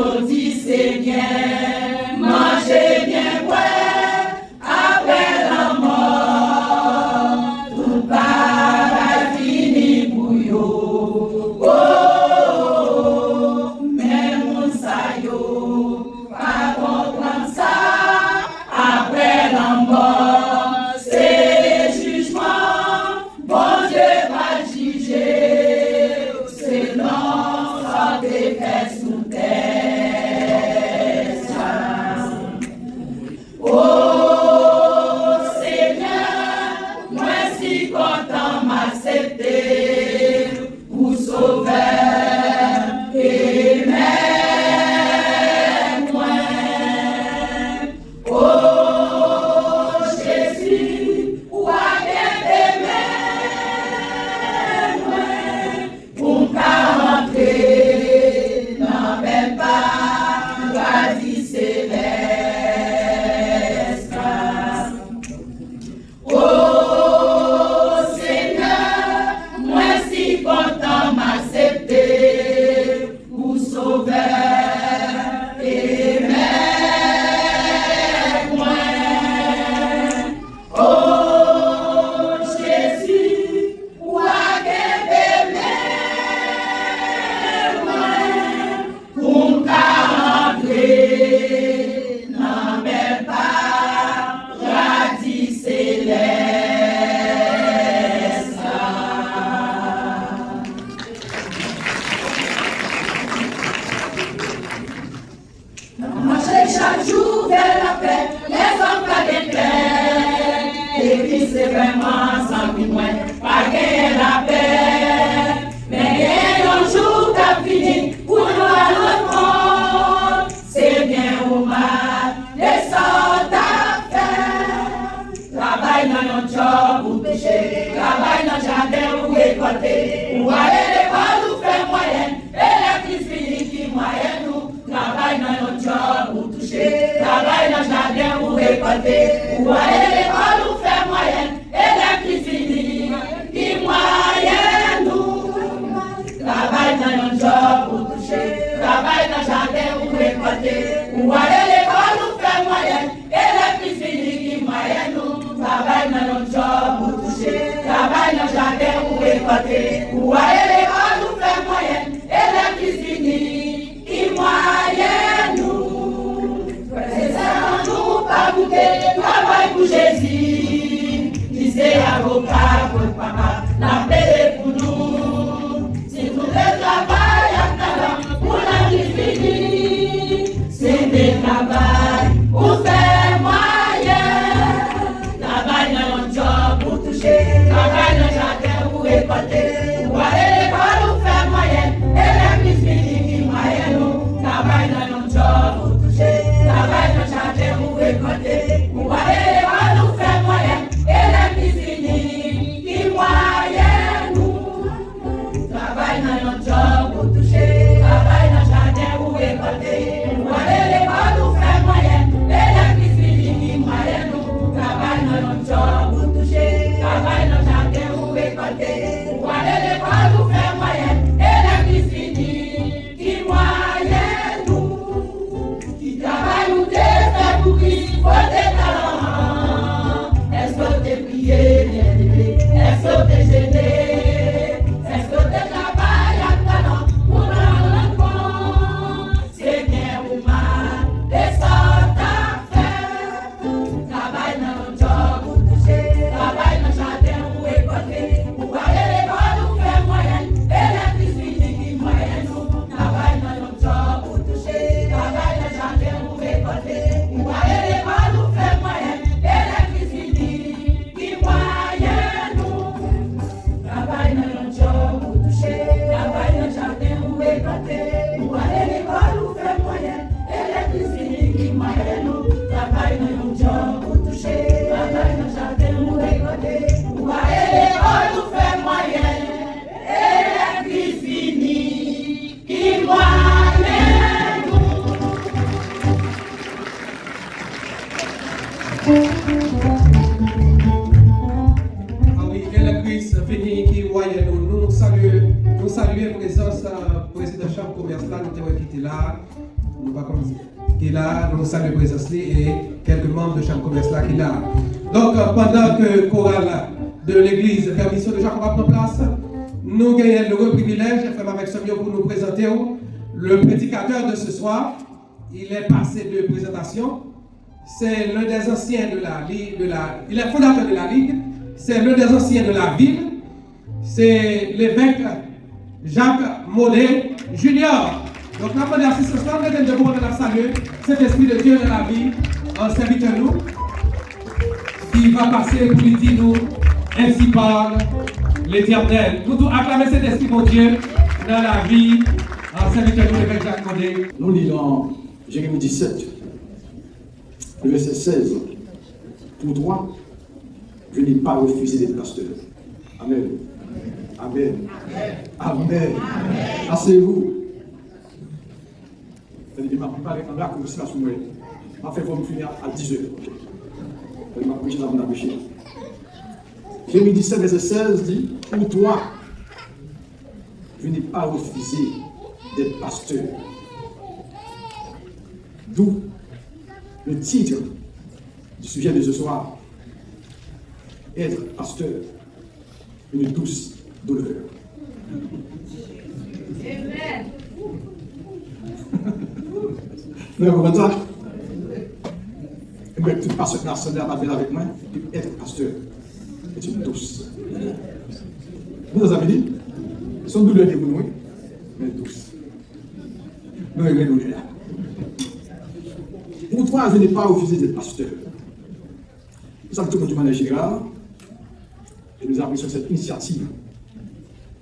jodi c'est bien, manger bien, ouais, après la mort, tout va fini pour yo. Oh, mais mon sayo, pas comprendre ça, après la mort, c'est le jugement, bon Dieu va juger, c'est non, ça défait sous terre. Oh Seigneur, moi si content m'accepter pour sauver et même moi. Oh Jésus, ou à bien moi pour rentrer dans mes paradis céleste. Oh Seigneur, moi si content m'accepter pour sauver et même moi. Oh Jésus, ou à bien moi pour rentrer dans mes paradis céleste. Marcher chaque jour vers la paix, les hommes pas de paix. Et puis c'est vraiment sans plus moins, pas gagner la paix. Mais gagner un jour qu'a fini pour nous à notre monde. C'est bien ou mal, les sortes à faire. Travail dans notre job ou péché, travail dans le jardin ou récolter. Ou aller l'école ou faire moyenne, et l'église finie qui moyenne nous. Travail dans notre job ou toucher, travail dans le jardin ou récolter. Ou aller l'école ou faire moyenne, et l'église finie qui moyenne nous. Travail dans notre job ou toucher, travail dans le jardin ou récolter. Ou aller l'école ou faire moyenne, et l'église finie qui moyenne nous. Travail dans notre job ou toucher, travail dans le jardin ou récolter. Ou aller l'école ou faire moyenne, et l'église finie qui moyenne nous. C'est ça, nous pas goûter, travail pour Jésus. Qui c'est avocat pour le papa, la paix pour nous. Si tout le travail à talent pour la vie finie, c'est des travail pour faire moyen. Travail dans notre job pour toucher, travail dans le jardin pour récolter. Pour aller l'école ou faire moyenne, et l'église finie qui moyenne nous. Travail dans notre job pour toucher, travail dans le jardin pour récolter. Pour aller l'école ou faire moyenne, et l'église finie qui moyenne nous. Travail dans notre job pour toucher, travail dans le jardin pour récolter. Pour aller l'école ou faire moyenne, et l'église finie qui moyenne nous. Travail dans notre job pour toucher, travail dans le jardin pour récolter. Pour aller l'école ou faire moyenne, et l'église finie qui moyenne nous. Qui travaille ou fait pour qui faut des talents. Est-ce que t'es prié, bien aimé? Est-ce que t'es gêné? Est-ce que t'es travail à talent pour rendre compte? C'est bien ou mal, des sortes à faire. Travail dans le job ou toucher, travail dans le jardin ou récolter. Pour aller l'école ou faire moyenne, et l'église finie qui moyenne nous. Travail dans le job ou toucher, travail dans le jardin ou récolter. Pour aller l'école ou faire moyenne, et l'église finie qui moyenne nous. Travail dans le job ou toucher, travail dans le jardin ou récolter. Pour aller l'école ou faire moyenne, et l'église finie qui moyenne nous. Travail dans le job ou toucher, travail dans le jardin ou récolter. Pour aller l'école ou faire moyenne, et l'église finie qui moyenne nous. Ah oui, et l'église finie qui moyenne nous saluons la présence du président de la Chambre commerciale, nous avons quitté là. nous pas comme qui est là, nous saluons présence et quelques membres de chambre commerce là qui est là. Donc pendant que chorale de l'église permission déjà qu'on va prendre place, nous gagnons le heureux privilège, frère avec Samuel, pour nous présenter le prédicateur de ce soir. Il est passé de présentation. C'est l'un des anciens il est fondateur de la Ligue. C'est l'un des anciens de la ville. C'est l'évêque Jacques Maudet Junior. Donc, nous avons assisté ce soir, nous avons salué cet esprit de Dieu dans la vie, en serviteur nous, qui va passer pour lui dire nous, ainsi parle l'Éternel. Nous devons acclamer cet esprit de Dieu dans la vie, en serviteur nous, l'évêque Jacques Maudet. Nous lisons dans Jérémie 17, le verset 16. Pour toi, je n'ai pas refusé d'être pasteur. Amen. Amen. Amen. Asseyez-vous. Je m'a préparé en là comme ça sur moi. Je vais faire finir à 10h. Je vais prêcher avant de prêcher. Jérémie 17, verset 16 dit, pour toi, je n'ai pas refusé d'être pasteur. D'où le titre du sujet de ce soir, être pasteur, une douce douleur. Amen. Vous comprenez ça? Et bien, tout pasteur national va venir avec moi, être pasteur est une douce. Vous avez dit, son douleur est bonne, mais douce. Nous aimons douleur là. Pour toi, je n'ai pas refusé d'être pasteur. Nous sommes tous du manière générale, et nous avons sur cette initiative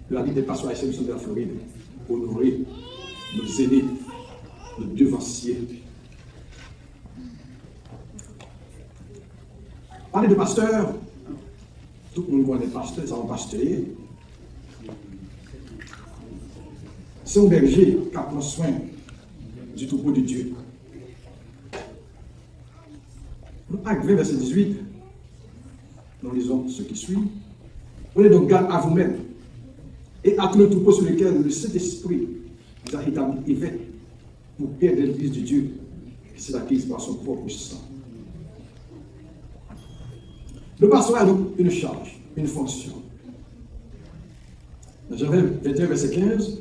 de la Ligue des pasteurs haïtiens de la Floride pour honorer nos aînés, nos devanciers. Parler de pasteur, tout le monde connaît pasteur, ça va pasteurier. C'est un berger qui prend soin du troupeau de Dieu. Acte 20, verset 18, nous lisons ce qui suit. Prenez donc garde à vous-même et à tout le troupeau sur lequel le Saint-Esprit vous a établi évêque pour perdre l'Église de Dieu qui s'est acquise par son propre sang. Le pasteur a donc une charge, une fonction. Dans Jean 21, verset 15,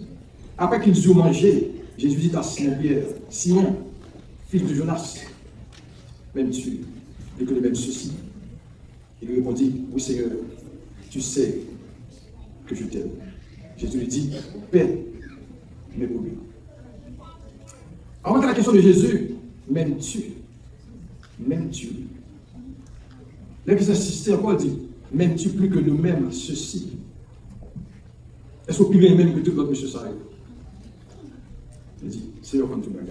après qu'ils eurent mangé, Jésus dit à Simon-Pierre, Simon, fils de Jonas, m'aimes-tu et que le même ceci? Il lui répondit, oui Seigneur, tu sais que je t'aime. Jésus lui dit, paix mes brebis. Avant que la question de Jésus, m'aimes-tu? M'aimes-tu? Là, il insistait encore, il dit, m'aimes-tu plus que nous-mêmes ceci? Est-ce qu'on peut même que tout l'autre monsieur ça? Il dit, c'est comme tout le monde.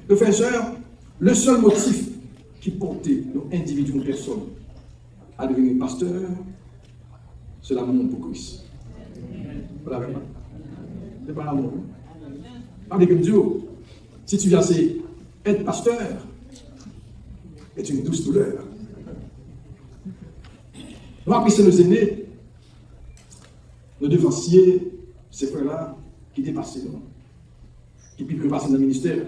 Le frère et sœur, le seul motif qui portait nos individus ou personnes à devenir pasteur, c'est l'amour pour Christ. Voilà, vraiment. C'est pas l'amour. Avec comme Dieu, si tu viens être pasteur, est une douce douleur. Nous apprécions nos aînés, nos devanciers, ces frères-là, qui dépassent nous, qui peuvent passer dans le ministère.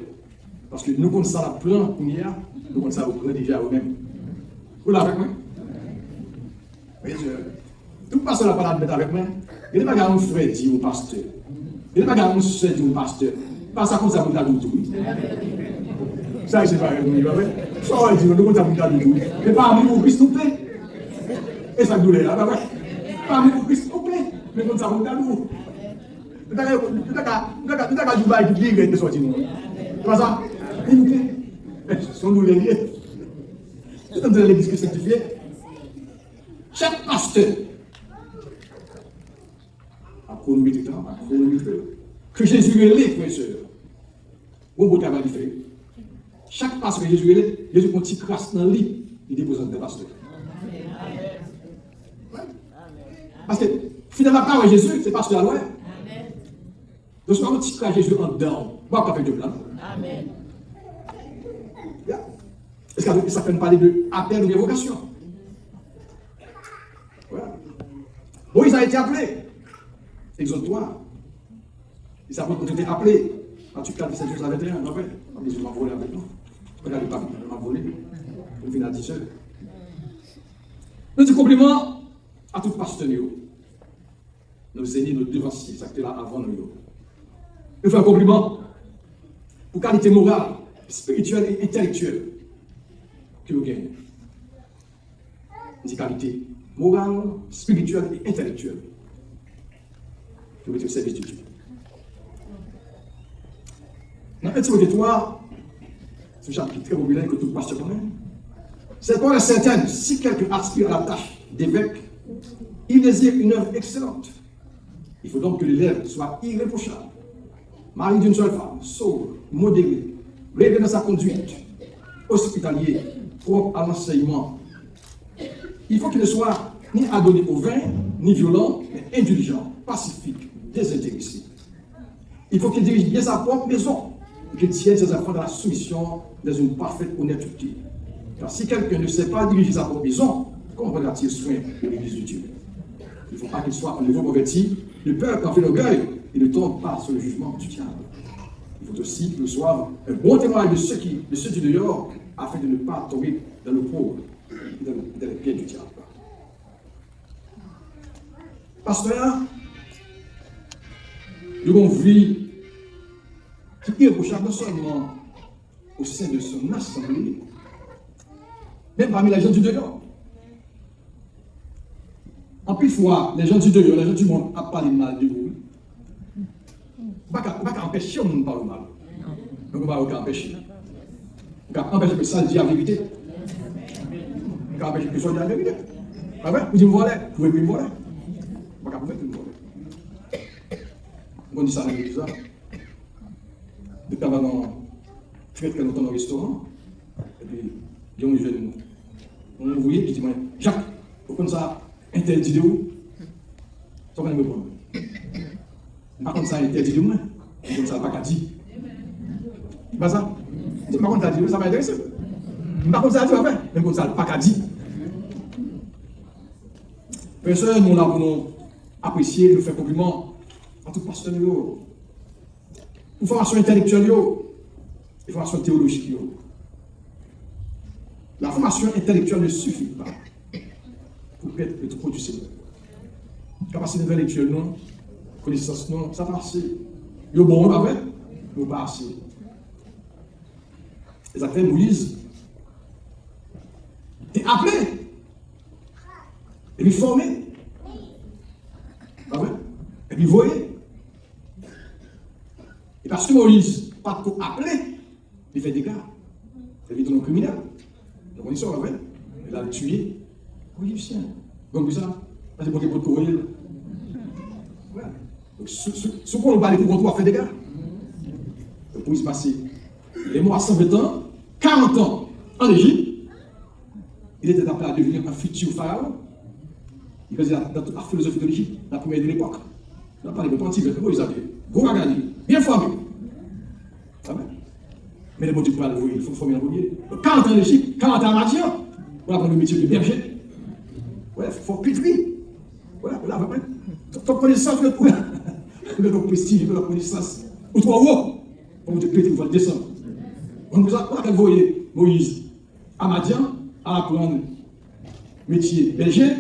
Parce que nous, comme ça, la plein qu'on y a, nous, comme ça, vous prenez déjà eux-mêmes. Vous l'avez avec moi? Oui, tout pasteur n'a pas la avec moi. Il n'est pas qu'à un frère dit au pasteur. Il n'est pas qu'à un soeur dit au pasteur. Pas ça comme ça, vous l'avez tout. Ça, c'est pas nous, ça, on dit, nous, comme ça, vous l'avez tout. Mais pas amour pour Christ, nous plaît. Et ça douleur là, pas amour pour Christ, nous plaît. Mais comme ça, vous l'avez tout. Nous n'avons pas du bail qui est sorti, nous. C'est pas ça? Son douleur lié. C'est comme ça l'église qui est sanctifiée. Chaque pasteur a chronométré le temps, a chronométré que Jésus est les frères et sœurs. Bon, beau travail fait. Chaque pasteur que Jésus est là, Jésus prend une petite crasse dans le lit, il dépose dans le pasteur. Parce que finalement, quand Jésus, c'est pasteur à l'ouest. Donc, si on a un petit crasse Jésus en dedans, on va pas faire de plan. Amen. Est-ce que ça fait parler de appel ou de vocation? Voilà. Moïse a été appelé. Exode 3. Il s'est été appelé Matthieu 4, 17, 21, non, Jésus m'a volé avec nous. Regardez pas, il m'a volé. Il vient à 10 heures. Petit compliment à tout pasteur, nos aînés, nos devanciers, ça qui là avant nous. Je fais un compliment pour qualité morale, spirituelle et intellectuelle que vous gagnez. Des qualités morales, spirituelles et intellectuelles que vous êtes au service de Dieu. Dans 1 Timothée 3, ce chapitre très populaire que tout pasteur connaît, c'est pour la certaine, si quelqu'un aspire à la tâche d'évêque, il désire une œuvre excellente. Il faut donc que l'élève soit irréprochable, mari d'une seule femme, sobre, modéré, réglé dans sa conduite, hospitalier, propre à l'enseignement. Il faut qu'il ne soit ni adonné au vin, ni violent, mais indulgent, pacifique, désintéressé. Il faut qu'il dirige bien sa propre maison, qu'il tienne ses enfants dans la soumission, dans une parfaite honnêteté. Car si quelqu'un ne sait pas diriger sa propre maison, comment prendra-t-il soin de l'Église de Dieu? Il ne faut pas qu'il soit un nouveau converti, de peur qu'en fait l'orgueil, il ne tombe pas sur le jugement du diable. Il faut aussi qu'il soit un bon témoin de ceux du dehors, afin de ne pas tomber dans le pauvre et dans les pieds du diable. Pasteur, nous avons vie qui est irréprochable non seulement au sein de son assemblée, même parmi les gens du dehors. En plus fois, les gens du dehors, les gens du monde ont parlé mal de vous. On ne peut pas empêcher de parler mal. Donc on ne peut pas empêcher. On peut empêcher que ça dise la vérité. On peut empêcher que ça dise la vérité. Vous dites me voler, vous pouvez plus me voler. On ne peut pas me voler. On dit ça dans l'église. Depuis avant, très très longtemps dans le restaurant, et puis il y a un jeune, on ouvrier qui dit, Jacques, vous connaissez ça, interdit de où? Ça va me prendre. Par contre, ça interdit de moi, vous connaissez ça, pas qu'à dire. Pas ça? Par contre, ça dit, ça va intéresser. Par contre, ça dit, mais vous connaissez ça, pas qu'à dire. Personne, nous l'avons apprécié, nous fait compliment à tout pasteur. Une formation intellectuelle, une formation théologique. La formation intellectuelle ne suffit pas pour être le trop du Seigneur. Capacité intellectuelle, non. Connaissance, non. Ça passe. Il y a bon, pas vrai? Il n'y a pas assez. Les affaires Moïse, tu es appelé. Et puis formé. Pas vrai? Et puis voyez. Et parce que Moïse, pas trop appelé, il fait des cas. C'est vite un criminel. Donc on dit ça, ouais. Il a tué un Égyptien. Donc ça, parce que pour courir. Ouais. Donc ce qu'on va aller pour qu'on faire des cas. Donc Moïse passé les mois 120 ans, 40 ans en Égypte. Il était appelé à devenir un futur pharaon. Il faisait la philosophie de l'Égypte, la première de l'époque. Il n'a pas les petits, mais Moïse avait gros à gagner. Bien formé. Mais le bon Dieu, il faut former un premier. 40 ans en Égypte, 40 ans en Matière, on apprend le métier de berger. Voilà, il faut pitri. Voilà, après, ton connaissance, le prestige, la connaissance. Ou toi, haut, pour te péter, vous allez descendre. On a qu'à voyer Moïse à Madian, à apprendre le métier berger.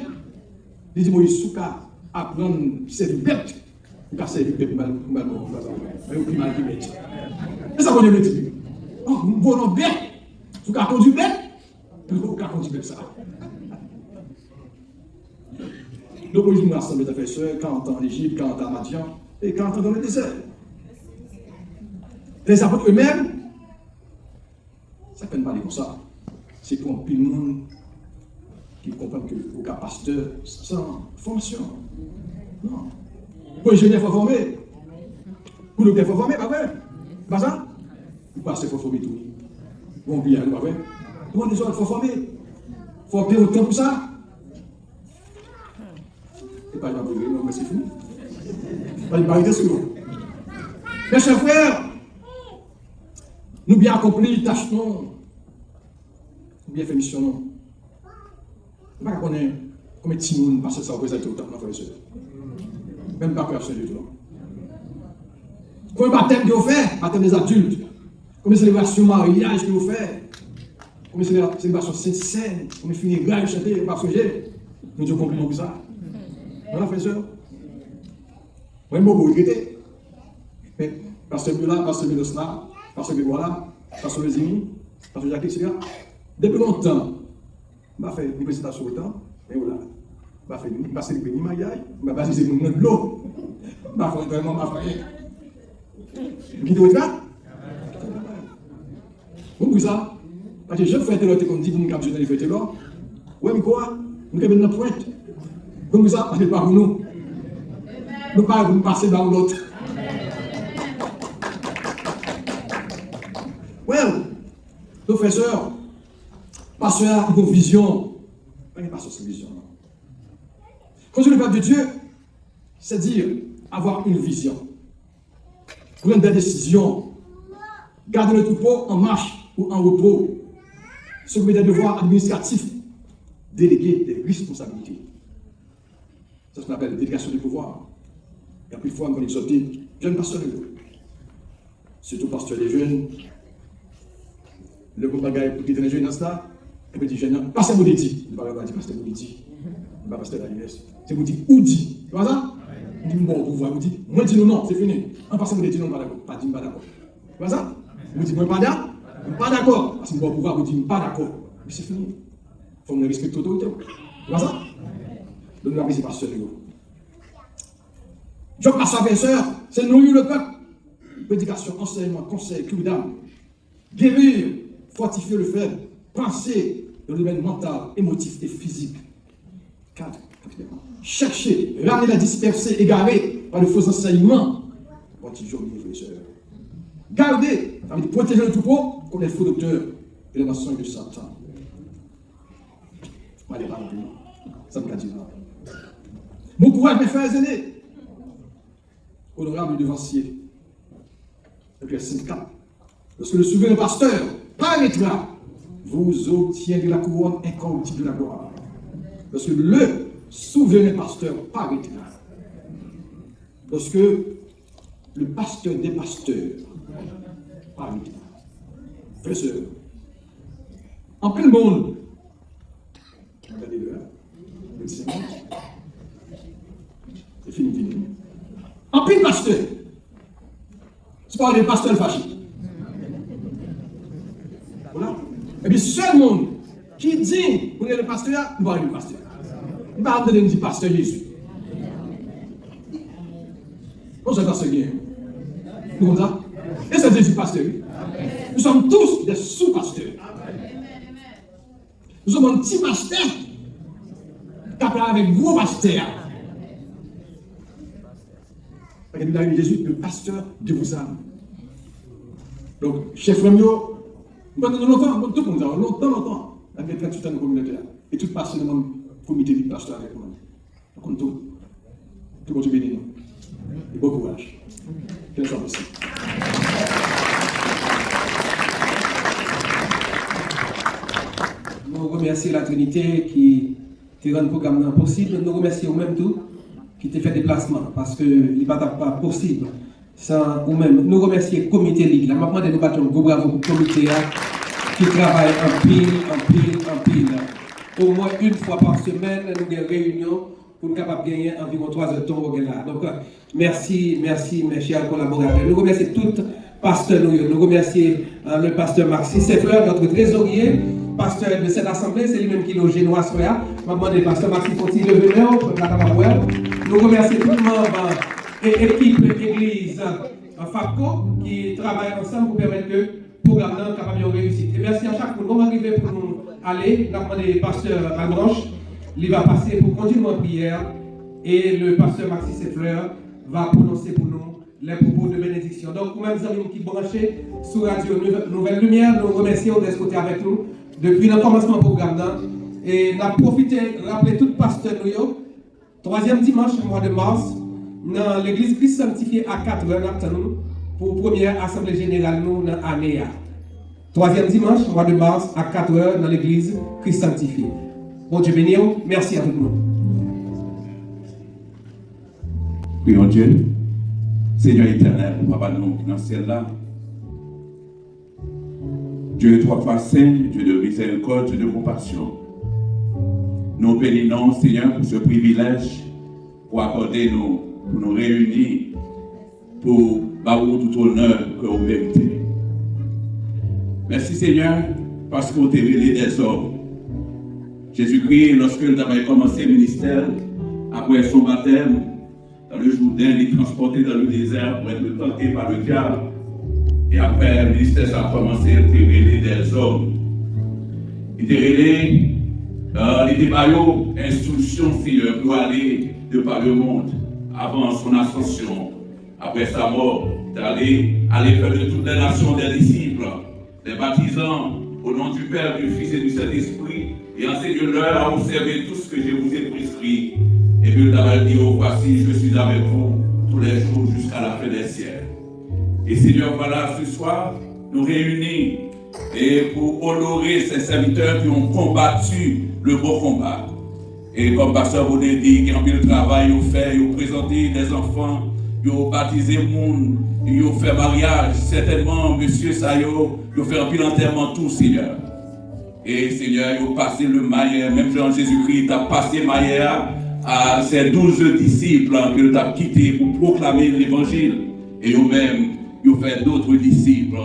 Il dit Moïse, souka, apprendre servir bête. Il va servir bête, mal, au mal qui bête. Et ça, on est métier. Oh, bon, bête. Vous avez conduit bête. Vous avez conduit bête, ça. Donc, Moïse nous rassemble les frères, 40 ans en Égypte, 40 ans à Madian, et 40 ans dans le désert. Les apôtres eux-mêmes, ça ne peut pas aller comme ça. C'est pour tout le monde qui comprend que vous êtes pasteur sans formation. Non. Pour les ingénieurs, il faut former. Pour le il faut former, pas vrai? Pas ça? Vous passez, il faut former tout. Bon, bien, pas vrai? Tout le monde, il faut former. Il faut appeler autant pour ça. Et pas de brûler, non, mais c'est fini. Pas de barrière sur nous. Mes chers frères, nous bien accompli, tâche non. Nous bien fait mission non. Je ne sais pas combien de petits monde passe ça au présent autant, frères et sœurs. Même pas personne du tout. Combien de baptêmes que vous faites? Baptême des adultes. Combien de célébrations mariage que vous faites? Combien de célébrations Sainte-Seine? Combien de funérailles chanter? Parce que nous devons comprendre pour ça. Voilà, frère et sœur. Moi, je vais vous regretter. Parce que là, parce que là, parce que voilà, parce que les amis, parce que Jacques, etc. Depuis longtemps, je vais faire une présentation au temps, et voilà. Je vais faire une passer le béni mariage, je vais passer le monde de l'eau. Je vais faire vraiment ma frère. Qui doit être là? Vous ça? Parce que je fais l'autre comme dit, vous me capturez les fêtes là. Oui, mais quoi? Nous avons une pointe. Comme ça, parce que pas pour nous. Nous ne pas vous passer dans l'autre. Well, professeur, pasteur a une vision. Pas une pasteur, c'est une vision. Quand le peuple de Dieu, c'est dire avoir une vision. Prendre des décisions. Garder le troupeau en marche ou en repos. S'occuper des devoirs administratifs. Déléguer des responsabilités. C'est ce qu'on appelle la délégation du pouvoir. Et puis, il faut encore exhorter jeunes pasteurs, surtout pasteurs des jeunes. Le groupe bagaille pour quitter les jeunes dans cela, et puis, jeunes, pasteur Mouditi. Il ne va pas dire pasteur Mouditi. Il ne va pas pasteur Daniels. C'est vous dire ou dit. Tu vois ça? Il dit bon pouvoir, vous dit, moi je dis non, c'est fini. Un pasteur Mouditi, non, pas d'accord. Pas dit, pas d'accord. Tu vois ça? Vous dites, moi pas d'accord. Pas d'accord. Parce que bon pouvoir, vous dites, pas d'accord. Mais c'est fini. Il faut me respecter l'autorité. Tu vois ça? Donc, nous avons ces pasteurs. Job à sa sœur, c'est nourrir le peuple. Prédication, enseignement, conseil, cure d'âme. Guérir, fortifier le faible. Penser dans le domaine mental, émotif et physique. 4. Chercher, ramener la dispersée, égarée par de faux enseignements. Quand il joue, mes frères et sœurs. Garder, ça veut dire protéger le troupeau contre les faux docteurs et les mensonges de Satan. Je ne vais pas aller là. Ça me dit là. Mon courage, mes frères aînés. Honorable devancier. Verset 4. Lorsque le souverain pasteur paraîtra, vous obtiendrez la couronne incorruptible de la gloire. Lorsque le souverain pasteur paraîtra, lorsque le pasteur des pasteurs paraîtra, frères et sœurs, en plein monde, regardez-le, c'est fini. En plein pasteur, c'est pas les pasteurs fâchés. Voilà. Et puis, seul monde qui dit pour le pasteur, il va aller le pasteur. Il va aller dire pasteur Jésus. On se pasteur bien. Nous comme ça. Et c'est Jésus pasteur. Nous sommes tous des sous-pasteurs. Nous sommes un petit pasteur qui a parlé avec gros pasteur. Parce que nous avons Jésus, le pasteur de vos âmes. Donc, chef Ramio, longtemps, tout le monde a longtemps, avec 38 ans de communauté, et tout passe dans le comité du pasteur avec moi. Donc, tout le monde béni. Et bon courage. Quelle chance aussi. Nous remercions la Trinité qui rend le programme possible. Nous remercions même tout qui t'a fait déplacement parce que il n'est pas possible sans ou même. Nous remercions le comité Ligue. La maman de nous battons un bravo pour le comité qui travaille en pile. Au moins une fois par semaine, nous avons une réunion pour nous capables de gagner environ 3 heures de temps au là. Donc, merci, mes chers collaborateurs. Nous remercions tous pasteurs. Nous remercions le pasteur Maxime Seffleur, notre trésorier, pasteur de cette assemblée, c'est lui-même qui est au Génois Soya. Maman des pasteurs Maxime Fonti, le veneur, nous remercions tout le monde et l'équipe église FAPCO qui travaille ensemble pour permettre que le programme soit capable de réussir. Et merci à chaque fois. Nous allons arriver pour nous aller. Nous avons demandé pasteur Lagrange. Il va passer pour continuer en prière et le pasteur Maxime Seffleur va prononcer pour nous les propos de bénédiction. Donc, vous-même, vous avez qui branché sur Radio Nouvelle Lumière, nous remercions d'être côté avec nous depuis le commencement du programme. Et nous avons profité de rappeler tout pasteur nous, 3e dimanche du mois de mars, dans l'église Christ sanctifié à 4h, pour la première assemblée générale nous dans l'année. 3e dimanche, mois de mars, à 4h, dans l'église Christ sanctifié. Bon Dieu béni, merci à tout le monde. Prions Dieu. Seigneur éternel, Papa nous dans le ciel là. Dieu est trois fois saint, Dieu de miséricorde, Dieu de compassion. Nous bénissons, Seigneur, pour ce privilège, pour accorder nous, pour nous réunir, pour baou tout honneur que vous méritez. Merci, Seigneur, parce que vous avez révélé des hommes. Jésus-Christ, lorsque il avait commencé le ministère, après son baptême, dans le Jourdain, il est transporté dans le désert pour être tenté par le diable. Et après, le ministère a commencé à révéler des hommes. Il était révélé, il était par instruction, Seigneur, pour aller de par le monde, avant son ascension, après sa mort, d'aller faire de toutes les nations des disciples, les baptisant au nom du Père, du Fils et du Saint-Esprit, et enseigne-leur à observer tout ce que je vous ai prescrit. Et puis, il a dit, oh, voici, je suis avec vous tous les jours jusqu'à la fin des siècles. Et Seigneur, voilà, ce soir, nous réunis et pour honorer ces serviteurs qui ont combattu le beau combat. Et comme Pasteur Baudet dit, qui ont fait le travail, ils ont fait, ils ont présenté des enfants, ils ont baptisé le monde, ils ont fait mariage, certainement, monsieur Sayo, ils ont fait un pile enterrement tout, Seigneur. Et Seigneur, ils ont passé le maillot, même Jean Jésus-Christ a passé le maillot à ses 12 disciples qu'il a quittés pour proclamer l'évangile. Et eux-mêmes, ils ont fait d'autres disciples.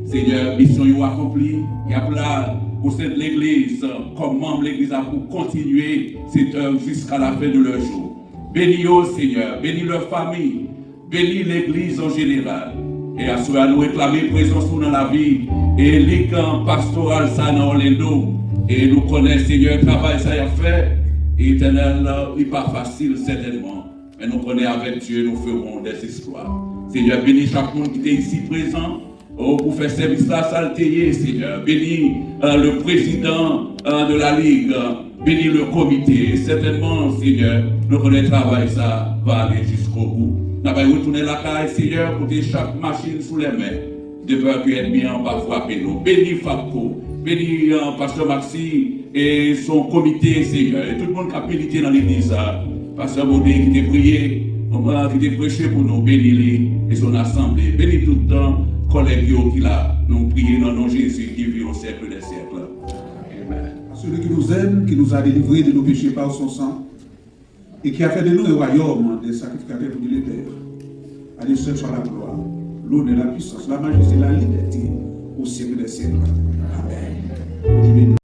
Seigneur, mission ils ont accompli. Il y a là au sein de l'Église, comme membre de l'Église, pour continuer cette œuvre jusqu'à la fin de leur jour. Bénis-eux, Seigneur, bénis leur famille, bénis l'Église en général. Et à cela, nous réclamer présence dans la vie. Et les camps pastoraux, ça dans Orlando. Et nous connaissons, Seigneur, le travail ça a fait. Et éternel, il n'est pas facile, certainement. Mais nous connaissons avec Dieu, nous ferons des exploits. Seigneur, bénis chaque monde qui est ici présent. Oh, pour faire service là, saltéier, Seigneur. Bénis le président de la Ligue. Bénis le comité. Certainement, Seigneur, nous connaissons le travail, ça va aller jusqu'au bout. Nous allons retourner la caille, Seigneur, pour chaque machine sous les mains. De peur que l'ennemi en va frapper nous. Bénis Fabco. Bénis Pasteur Maxi et son comité, Seigneur. Et tout le monde qui a milité dans l'église. Pasteur Baudet qui t'a prié, qui t'a prêché pour nous. Bénis-les et son assemblée. Bénis tout le temps. Collègues qui là, nous prions dans le nom de Jésus qui vit au siècle des siècles. Amen. Celui qui nous aime, qui nous a délivrés de nos péchés par son sang, et qui a fait de nous un royaume des sacrificateurs pour l'unité. À lui seul soit la gloire, l'honneur, la puissance, la majesté, la liberté au siècle des siècles. Amen.